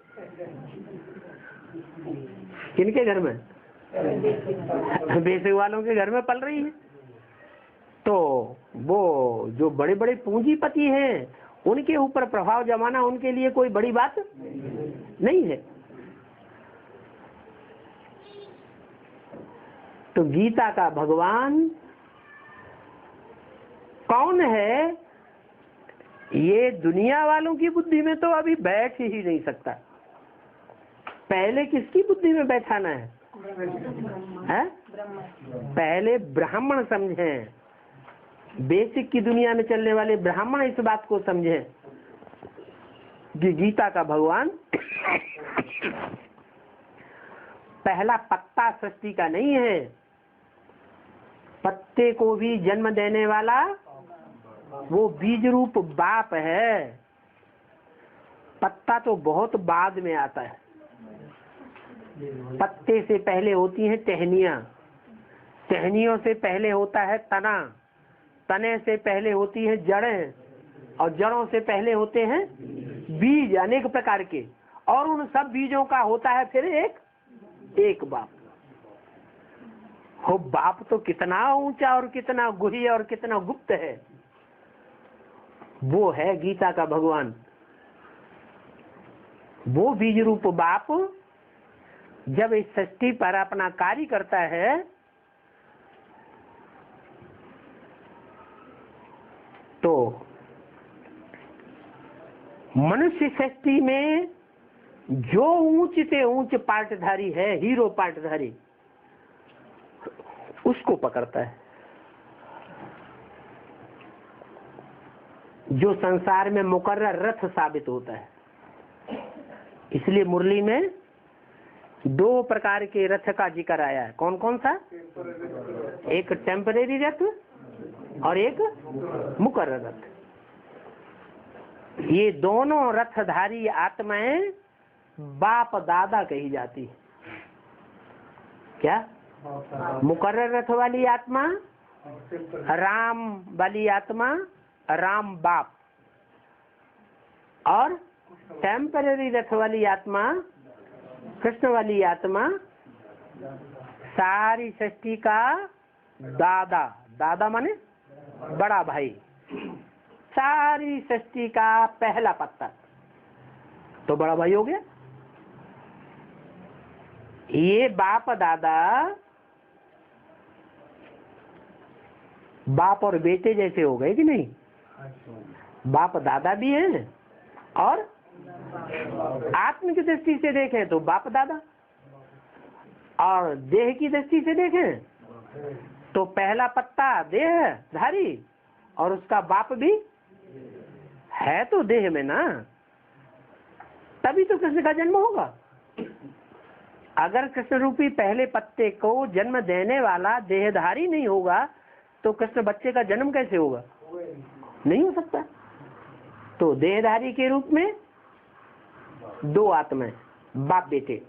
किनके घर में? बेसिक वालों के घर में पल रही है। तो वो जो बड़े बड़े पूंजीपति हैं उनके ऊपर प्रभाव जमाना उनके लिए कोई बड़ी बात नहीं है। तो गीता का भगवान कौन है, ये दुनिया वालों की बुद्धि में तो अभी बैठ ही नहीं सकता। पहले किसकी बुद्धि में बैठाना है? पहले ब्राह्मण समझें, बेसिक की दुनिया में चलने वाले ब्राह्मण इस बात को समझें कि गीता का भगवान पहला पत्ता सृष्टि का नहीं है, पत्ते को भी जन्म देने वाला वो बीज रूप बाप है। पत्ता तो बहुत बाद में आता है। पत्ते से पहले होती हैं टहनियां, टहनियों से पहले होता है तना, तने से पहले होती है जड़ें, और जड़ों से पहले होते हैं बीज अनेक प्रकार के, और उन सब बीजों का होता है फिर एक बाप। हो बाप तो कितना ऊंचा और कितना गुह्य और कितना गुप्त है, वो है गीता का भगवान। वो बीज रूप बाप जब इस सृष्टि पर अपना कार्य करता है तो मनुष्य सृष्टि में जो ऊंच से ऊंच पार्टधारी है, हीरो पार्टधारी, उसको पकड़ता है। जो संसार में मुकर्रर रथ साबित होता है। इसलिए मुरली में 2 प्रकार के रथ का जिक्र आया है। कौन कौन सा? एक टेम्परेरी रथ और एक मुकर्रर रथ। ये दोनों रथधारी आत्माएं बाप दादा कही जाती है। क्या? मुकर्रर रथ वाली आत्मा राम वाली आत्मा राम बाप, और टेम्परेरी रथ वाली आत्मा कृष्ण वाली आत्मा सारी सृष्टि का दादा। दादा माने बड़ा भाई, सारी सृष्टि का पहला पत्ता तो बड़ा भाई हो गया। ये बाप दादा बाप और बेटे जैसे हो गए कि नहीं? बाप दादा भी हैं, और आत्म की दृष्टि से देखें तो बाप दादा, और देह की दृष्टि से देखें तो पहला पत्ता देह धारी और उसका बाप भी है तो देह में ना, तभी तो कृष्ण का जन्म होगा। अगर कृष्ण रूपी पहले पत्ते को जन्म देने वाला देहधारी नहीं होगा तो कृष्ण बच्चे का जन्म कैसे होगा? नहीं हो सकता। तो देहधारी के रूप में 2 आत्माएं, बाप बेटे,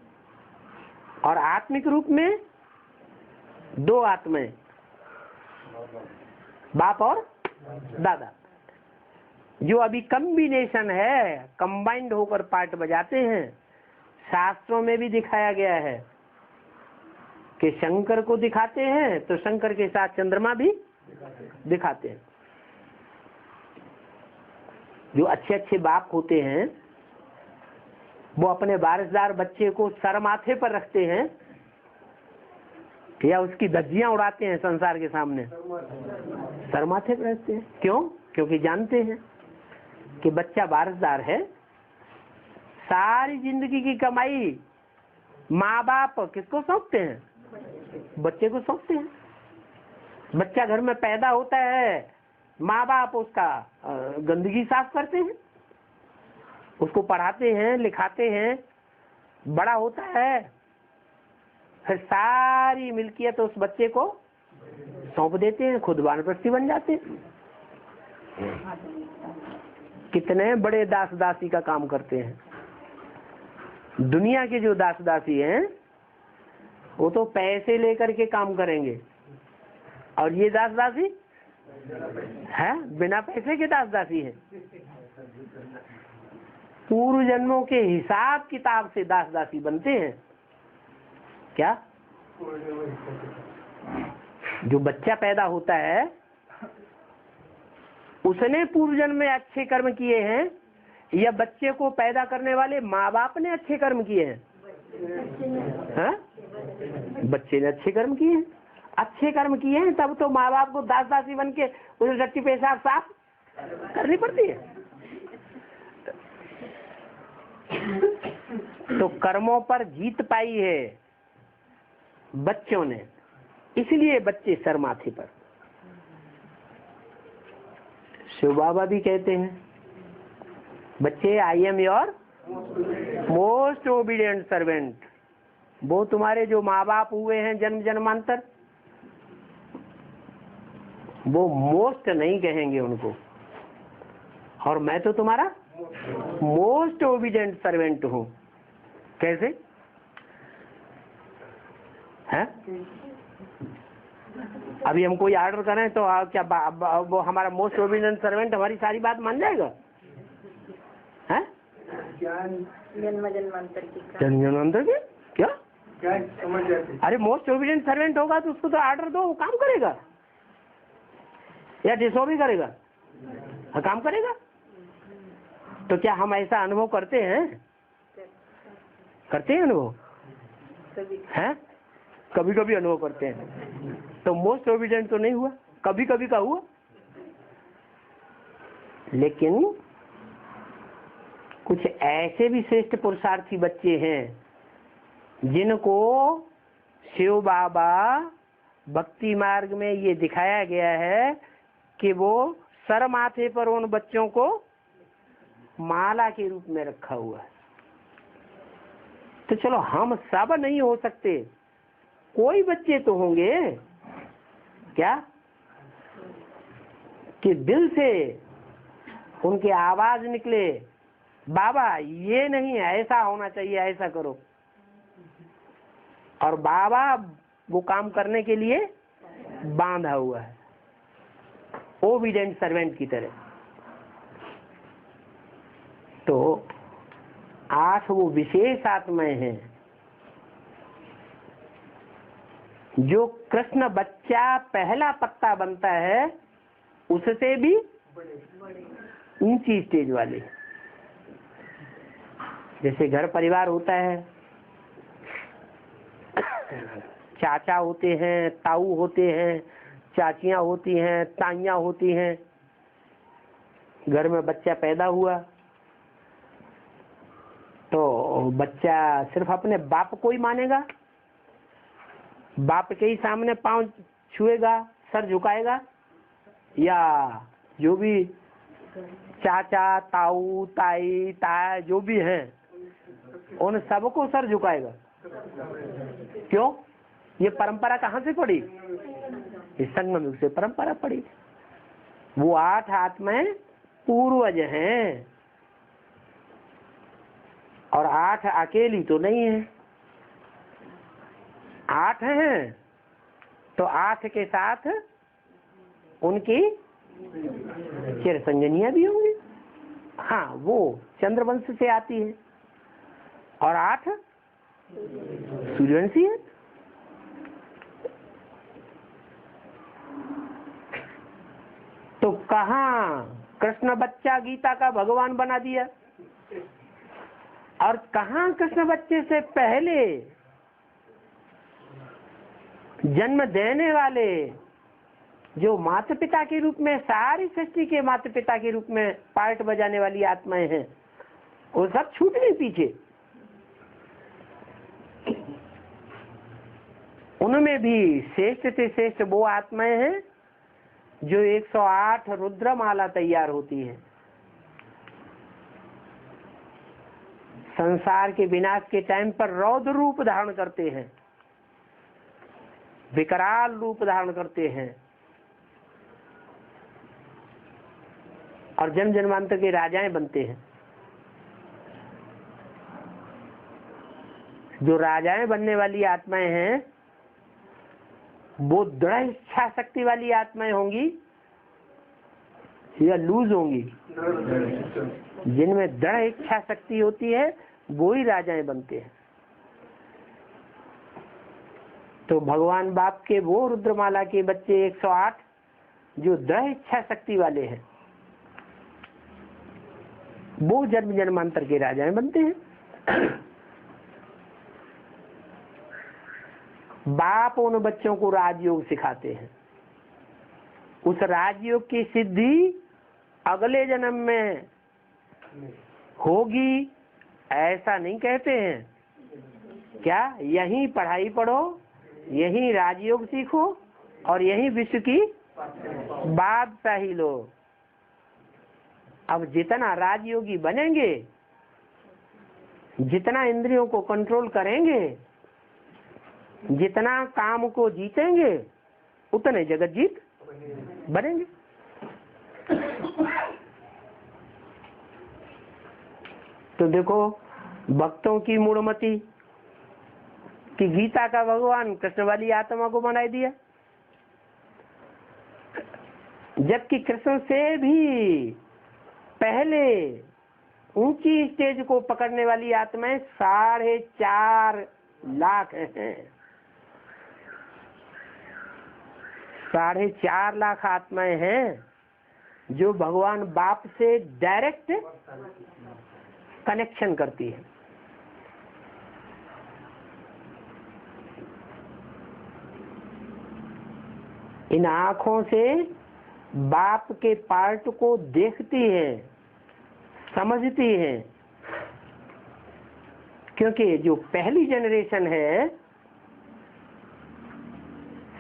और आत्मिक रूप में 2 आत्माएं, बाप और दादा। जो अभी कम्बिनेशन है, कंबाइंड होकर पार्ट बजाते हैं। शास्त्रों में भी दिखाया गया है कि शंकर को दिखाते हैं तो शंकर के साथ चंद्रमा भी दिखाते हैं। जो अच्छे अच्छे बाप होते हैं वो अपने वारिसदार बच्चे को सर माथे पर रखते हैं या उसकी धज्जियां उड़ाते हैं संसार के सामने, सर माथे पर रखते हैं। क्यों? क्योंकि जानते हैं कि बच्चा वारिसदार है। सारी जिंदगी की कमाई माँ बाप किसको सौंपते हैं? बच्चे को सौंपते हैं। बच्चा घर में पैदा होता है, माँ बाप उसका गंदगी साफ करते हैं, उसको पढ़ाते हैं, लिखाते हैं, बड़ा होता है, फिर सारी मिल्कियत उस बच्चे को सौंप देते हैं, खुद वानप्रस्थी बन जाते हैं। कितने बड़े दास दासी का काम करते हैं। दुनिया के जो दास दासी हैं वो तो पैसे लेकर के काम करेंगे, और ये दास दासी है बिना पैसे के दास दासी है। पूर्व जन्मों के हिसाब किताब से दास दासी बनते हैं। क्या? जो बच्चा पैदा होता है उसने पूर्व जन्म में अच्छे कर्म किए हैं या बच्चे को पैदा करने वाले माँ बाप ने अच्छे कर्म किए हैं? हाँ? बच्चे ने अच्छे कर्म किए हैं। अच्छे कर्म किए हैं तब तो माँ बाप को दास दासी बन के उसे रट्टी पेशाब साफ करनी पड़ती है। तो कर्मों पर जीत पाई है बच्चों ने, इसलिए बच्चे सर माथे पर। शिव बाबा भी कहते हैं बच्चे I am your most obedient servant. वो तुम्हारे जो माँ बाप हुए हैं जन्म जन्मांतर, वो मोस्ट नहीं कहेंगे उनको, और मैं तो तुम्हारा मोस्ट ओबीडियंट सर्वेंट हूं। कैसे है? अभी हम कोई ऑर्डर करें तो क्या वो हमारा मोस्ट ओबीडियंट सर्वेंट हमारी सारी बात मान जाएगा? है? जन्म जन्मांतर की क्या समझ जाते? अरे मोस्ट ओबीडियंट सर्वेंट होगा तो उसको तो ऑर्डर दो, वो काम करेगा या डिसओबी करेगा? हाँ, काम करेगा। तो क्या हम ऐसा अनुभव करते हैं? करते हैं अनुभव है? कभी कभी अनुभव करते हैं। तो मोस्ट ओबीडियंट तो नहीं हुआ, कभी कभी का हुआ। लेकिन कुछ ऐसे भी श्रेष्ठ पुरुषार्थी बच्चे हैं जिनको शिव बाबा भक्ति मार्ग में ये दिखाया गया है कि वो सर माथे पर उन बच्चों को माला के रूप में रखा हुआ है। तो चलो हम सब नहीं हो सकते, कोई बच्चे तो होंगे क्या कि दिल से उनके आवाज निकले बाबा ये नहीं ऐसा होना चाहिए, ऐसा करो, और बाबा वो काम करने के लिए बांधा हुआ है ओबीडिएंट सर्वेंट की तरह। तो 8 वो विशेष आत्माएं हैं जो कृष्ण बच्चा पहला पत्ता बनता है उससे भी ऊंची स्टेज वाले। जैसे घर परिवार होता है, चाचा होते हैं, ताऊ होते हैं, चाचियां होती हैं, ताइयां होती हैं। घर में बच्चा पैदा हुआ तो बच्चा सिर्फ अपने बाप को ही मानेगा, बाप के ही सामने पांव छुएगा, सर झुकाएगा, या जो भी चाचा ताऊ ताई ताया जो भी हैं उन सबको सर झुकाएगा? क्यों? ये परंपरा कहाँ से पड़ी? इस संगम युग से परंपरा पड़ी। वो 8 आत्माएं पूर्वज हैं और 8 अकेली तो नहीं है, 8 हैं तो 8 के साथ उनकी चिर संजनियां भी होंगी। हाँ, वो चंद्रवंश से आती है और 8 सूर्यवंशी है। तो कहाँ कृष्ण बच्चा गीता का भगवान बना दिया, और कहाँ कृष्ण बच्चे से पहले जन्म देने वाले जो माता पिता के रूप में, सारी सृष्टि के माता पिता के रूप में पार्ट बजाने वाली आत्माएं हैं, वो सब छूट गई पीछे। उनमें भी श्रेष्ठ से श्रेष्ठ वो आत्माएं हैं जो 108 रुद्रमाला तैयार होती है। संसार के विनाश के टाइम पर रौद्र रूप धारण करते हैं, विकराल रूप धारण करते हैं और जन्म जन्मांतर के राजाएं बनते हैं। जो राजाएं बनने वाली आत्माएं हैं वो दृढ़ इच्छा शक्ति वाली आत्माएं होंगी या लूज होंगी? जिनमें दृढ़ इच्छा शक्ति होती है वो ही राजाएं बनते हैं। तो भगवान बाप के वो रुद्रमाला के बच्चे 108 जो दृढ़ इच्छा शक्ति वाले हैं, वो जन्म जन्मांतर के राजा बनते हैं। बाप उन बच्चों को राजयोग सिखाते हैं। उस राजयोग की सिद्धि अगले जन्म में होगी ऐसा नहीं कहते हैं। क्या यहीं पढ़ाई पढ़ो, यहीं राजयोग सीखो और यहीं विश्व की बादशाही लो। अब जितना राजयोगी बनेंगे, जितना इंद्रियों को कंट्रोल करेंगे, जितना काम को जीतेंगे, उतने जगत जीत बनेंगे। तो देखो भक्तों की मूढ़मति कि गीता का भगवान कृष्ण वाली आत्मा को बना दिया, जबकि कृष्ण से भी पहले ऊंची स्टेज को पकड़ने वाली आत्माएं 4.5 लाख हैं। 4.5 लाख आत्माएं हैं जो भगवान बाप से डायरेक्ट कनेक्शन करती है। इन आँखों से बाप के पार्ट को देखती है, समझती है, क्योंकि जो पहली जनरेशन है,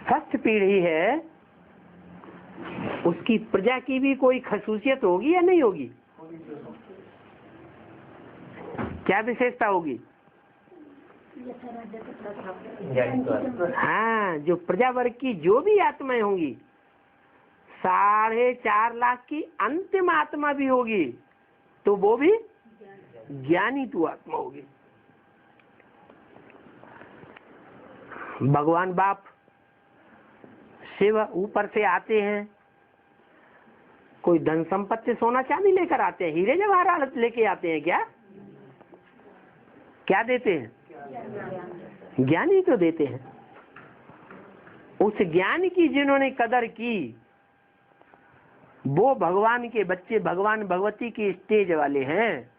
फर्स्ट पीढ़ी है, उसकी प्रजा की भी कोई खसूसियत होगी या नहीं होगी? क्या विशेषता होगी? हाँ, जो प्रजा वर्ग की जो भी आत्माएं होंगी, 4.5 लाख की अंतिम आत्मा भी होगी तो वो भी ज्ञानी तू आत्मा होगी। भगवान बाप शिव ऊपर से आते हैं, कोई धन संपत्ति सोना चांदी लेकर आते हैं, हीरे जवाहरात लेके आते हैं क्या? क्या देते हैं? ज्ञान ही तो देते हैं। उस ज्ञान की जिन्होंने कदर की, वो भगवान के बच्चे, भगवान भगवती की स्टेज वाले हैं।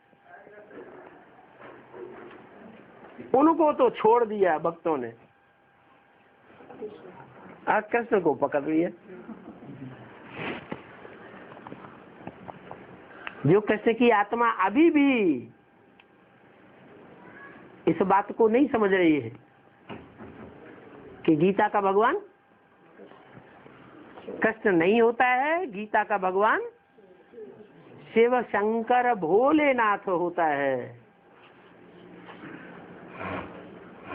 उनको तो छोड़ दिया भक्तों ने, आज कृष्ण को पकड़ लिया। जो कृष्ण की आत्मा अभी भी इस बात को नहीं समझ रही है कि गीता का भगवान कृष्ण नहीं होता है, गीता का भगवान शिव शंकर भोलेनाथ होता है।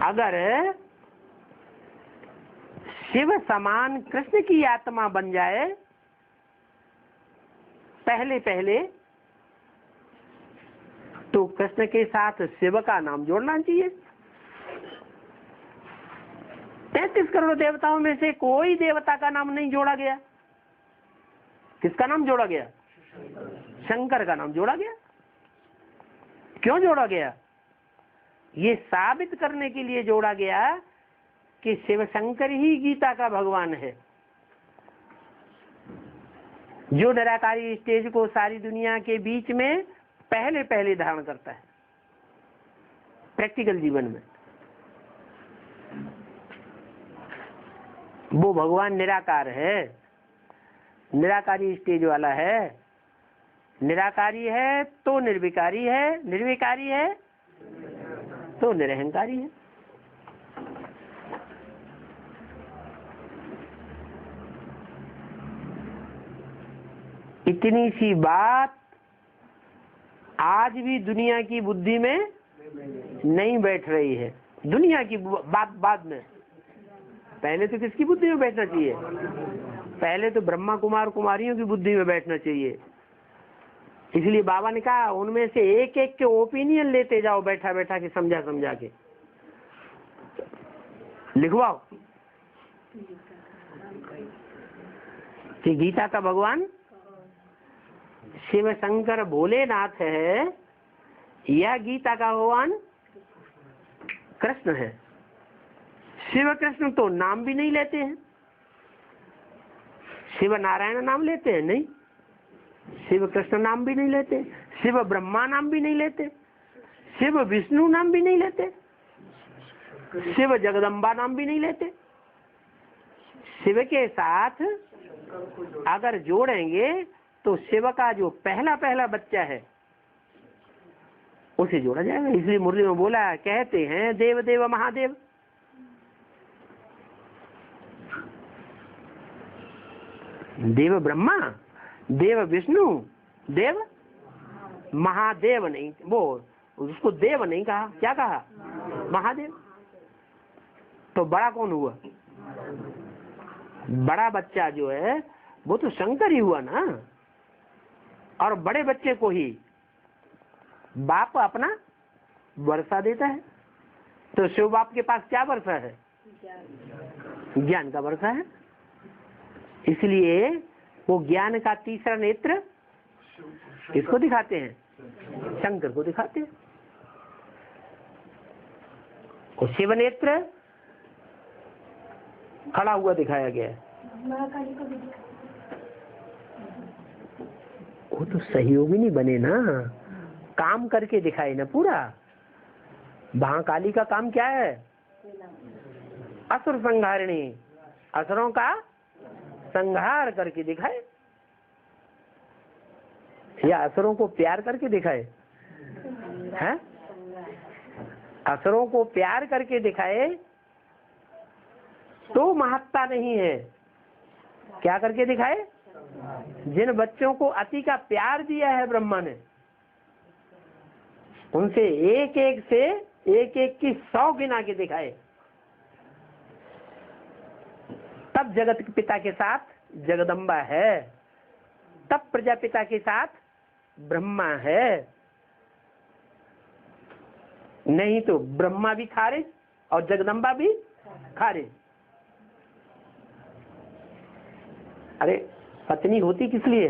अगर शिव समान कृष्ण की आत्मा बन जाए, पहले पहले तो कृष्ण के साथ शिव का नाम जोड़ना चाहिए। 33 करोड़ देवताओं में से कोई देवता का नाम नहीं जोड़ा गया। किसका नाम जोड़ा गया? शंकर का नाम जोड़ा गया। क्यों जोड़ा गया? ये साबित करने के लिए जोड़ा गया कि शिव शंकर ही गीता का भगवान है, जो निराकारी स्टेज को सारी दुनिया के बीच में पहले पहले धारण करता है प्रैक्टिकल जीवन में। वो भगवान निराकार है, निराकारी स्टेज वाला है। निराकारी है तो निर्विकारी है, निर्विकारी है तो निरहंकारी है। इतनी सी बात आज भी दुनिया की बुद्धि में नहीं बैठ रही है। दुनिया की बात बाद में, पहले तो किसकी बुद्धि में बैठना चाहिए? पहले तो ब्रह्मा कुमार कुमारियों की बुद्धि में बैठना चाहिए। इसलिए बाबा ने कहा उनमें से एक एक के ओपिनियन लेते जाओ, बैठा बैठा के, समझा समझा के लिखवाओ कि गीता का भगवान शिव शंकर भोलेनाथ है या गीता का भगवान कृष्ण है। शिव कृष्ण तो नाम भी नहीं लेते हैं। शिव नारायण नाम लेते हैं? नहीं। शिव कृष्ण नाम भी नहीं लेते, शिव ब्रह्मा नाम भी नहीं लेते, शिव विष्णु नाम भी नहीं लेते, शिव जगदम्बा नाम भी नहीं लेते। शिव के साथ अगर जोड़ेंगे तो शिव का जो पहला पहला बच्चा है उसे जोड़ा जाएगा। इसलिए मुरली में बोला, कहते हैं देव देव महादेव। देव ब्रह्मा, देव विष्णु, देव महादेव नहीं, वो उसको देव नहीं कहा, क्या कहा? महादेव। तो बड़ा कौन हुआ? बड़ा बच्चा जो है वो तो शंकर ही हुआ ना। और बड़े बच्चे को ही बाप अपना वर्षा देता है। तो शिव बाप के पास क्या वर्षा है? ज्ञान का वर्षा है। इसलिए वो ज्ञान का तीसरा नेत्र किसको दिखाते हैं? शंकर को दिखाते हैं। और शिव नेत्र खड़ा हुआ दिखाया गया है। वो तो सहयोगी नहीं बने ना, काम करके दिखाए ना पूरा। महाकाली का काम क्या है? असुर संहारिणी, असुरों का संहार करके दिखाए, या असुरों को प्यार करके दिखाए? हैं? असुरों को प्यार करके दिखाए तो महत्ता नहीं है। क्या करके दिखाए? जिन बच्चों को अति का प्यार दिया है ब्रह्मा ने, उनसे एक एक से एक एक की 100 गिना के दिखाए। तब जगत के पिता के साथ जगदम्बा है, तब प्रजापिता के साथ ब्रह्मा है। नहीं तो ब्रह्मा भी खारिज और जगदम्बा भी खारिज। अरे पत्नी होती किस लिए?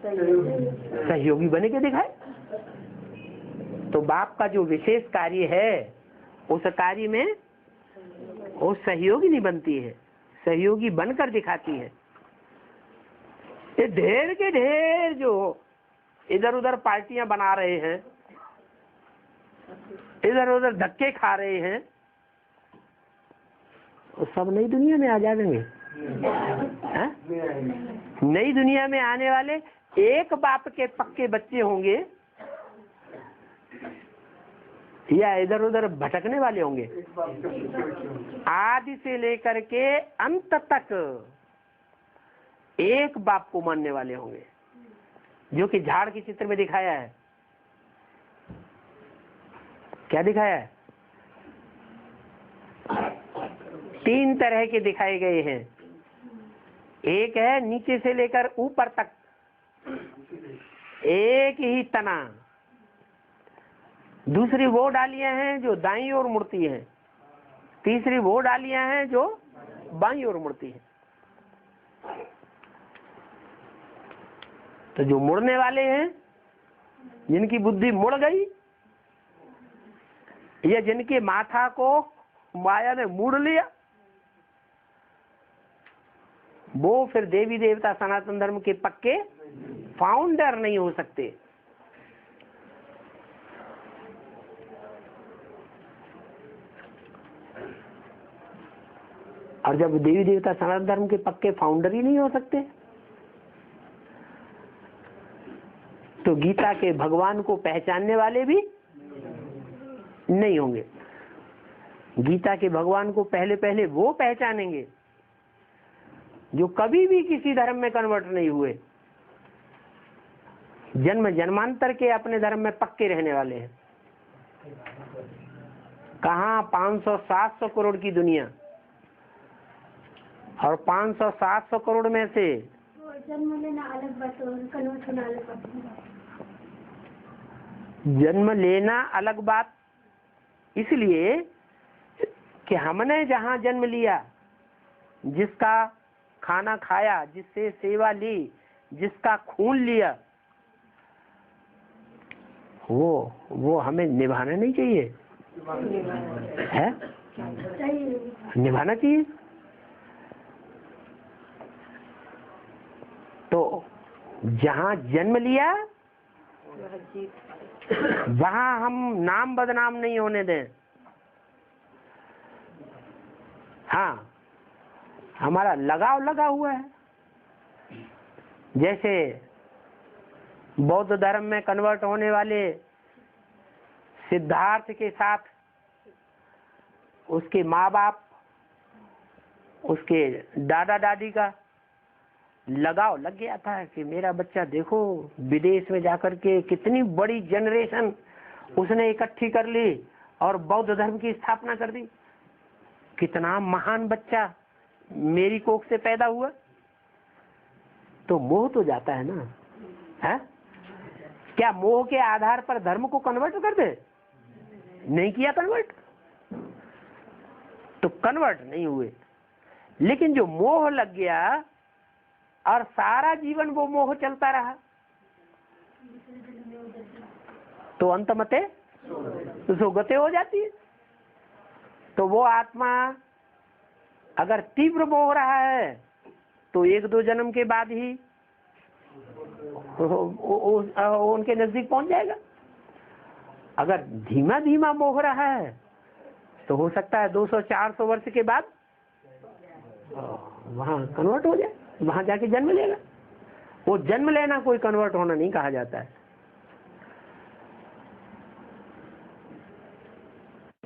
सहयोगी बने के दिखाए। तो बाप का जो विशेष कार्य है उस कार्य में वो सहयोगी नहीं बनती है, सहयोगी बनकर दिखाती है। ये ढेर के ढेर जो इधर उधर पार्टियां बना रहे हैं, इधर उधर धक्के खा रहे हैं, वो सब नई दुनिया में आ जाएंगे। नई दुनिया में आने वाले एक बाप के पक्के बच्चे होंगे या इधर उधर भटकने वाले होंगे? आदि से लेकर के अंत तक एक बाप को मानने वाले होंगे, जो कि झाड़ के चित्र में दिखाया है। क्या दिखाया है? 3 तरह के दिखाए गए हैं। एक है नीचे से लेकर ऊपर तक एक ही तना। दूसरी वो डालियां हैं जो दाईं ओर मुड़ती हैं। तीसरी वो डालियां हैं जो बाईं ओर मुड़ती हैं। तो जो मुड़ने वाले हैं, जिनकी बुद्धि मुड़ गई, या जिनके माथा को माया ने मुड़ लिया, वो फिर देवी देवता सनातन धर्म के पक्के फाउंडर नहीं हो सकते। और जब देवी देवता सनातन धर्म के पक्के फाउंडर ही नहीं हो सकते, तो गीता के भगवान को पहचानने वाले भी नहीं होंगे। गीता के भगवान को पहले पहले वो पहचानेंगे जो कभी भी किसी धर्म में कन्वर्ट नहीं हुए, जन्म जन्मांतर के अपने धर्म में पक्के रहने वाले हैं। कहाँ 500-700 करोड़ की दुनिया, और 500-700 करोड़ में से जन्म लेना अलग बात और कन्वर्ट होना अलग बात। जन्म लेना अलग बात, इसलिए कि हमने जहां जन्म लिया, जिसका खाना खाया, जिससे सेवा ली, जिसका खून लिया, वो हमें निभाना नहीं चाहिए है? चाहिए। निभाना चाहिए। तो जहाँ जन्म लिया वहाँ हम नाम बदनाम नहीं होने दें। हाँ, हमारा लगाव लगा हुआ है। जैसे बौद्ध धर्म में कन्वर्ट होने वाले सिद्धार्थ के साथ उसके माँ बाप, उसके दादा दादी का लगाव लग गया था कि मेरा बच्चा देखो विदेश में जाकर के कितनी बड़ी जनरेशन उसने इकट्ठी कर ली और बौद्ध धर्म की स्थापना कर दी। कितना महान बच्चा मेरी कोख से पैदा हुआ। तो मोह तो जाता है ना, है? क्या मोह के आधार पर धर्म को कन्वर्ट कर दे? नहीं किया कन्वर्ट, तो कन्वर्ट नहीं हुए। लेकिन जो मोह लग गया और सारा जीवन वो मोह चलता रहा, तो अंतमते सुगते हो जाती है। तो वो आत्मा अगर तीव्र मोह रहा है तो 1-2 जन्म के बाद ही उनके नजदीक पहुंच जाएगा। अगर धीमा धीमा मोह रहा है तो हो सकता है 200-400 वर्ष के बाद वहां कन्वर्ट हो जाए, वहां जाके जन्म लेगा। वो जन्म लेना कोई कन्वर्ट होना नहीं कहा जाता है।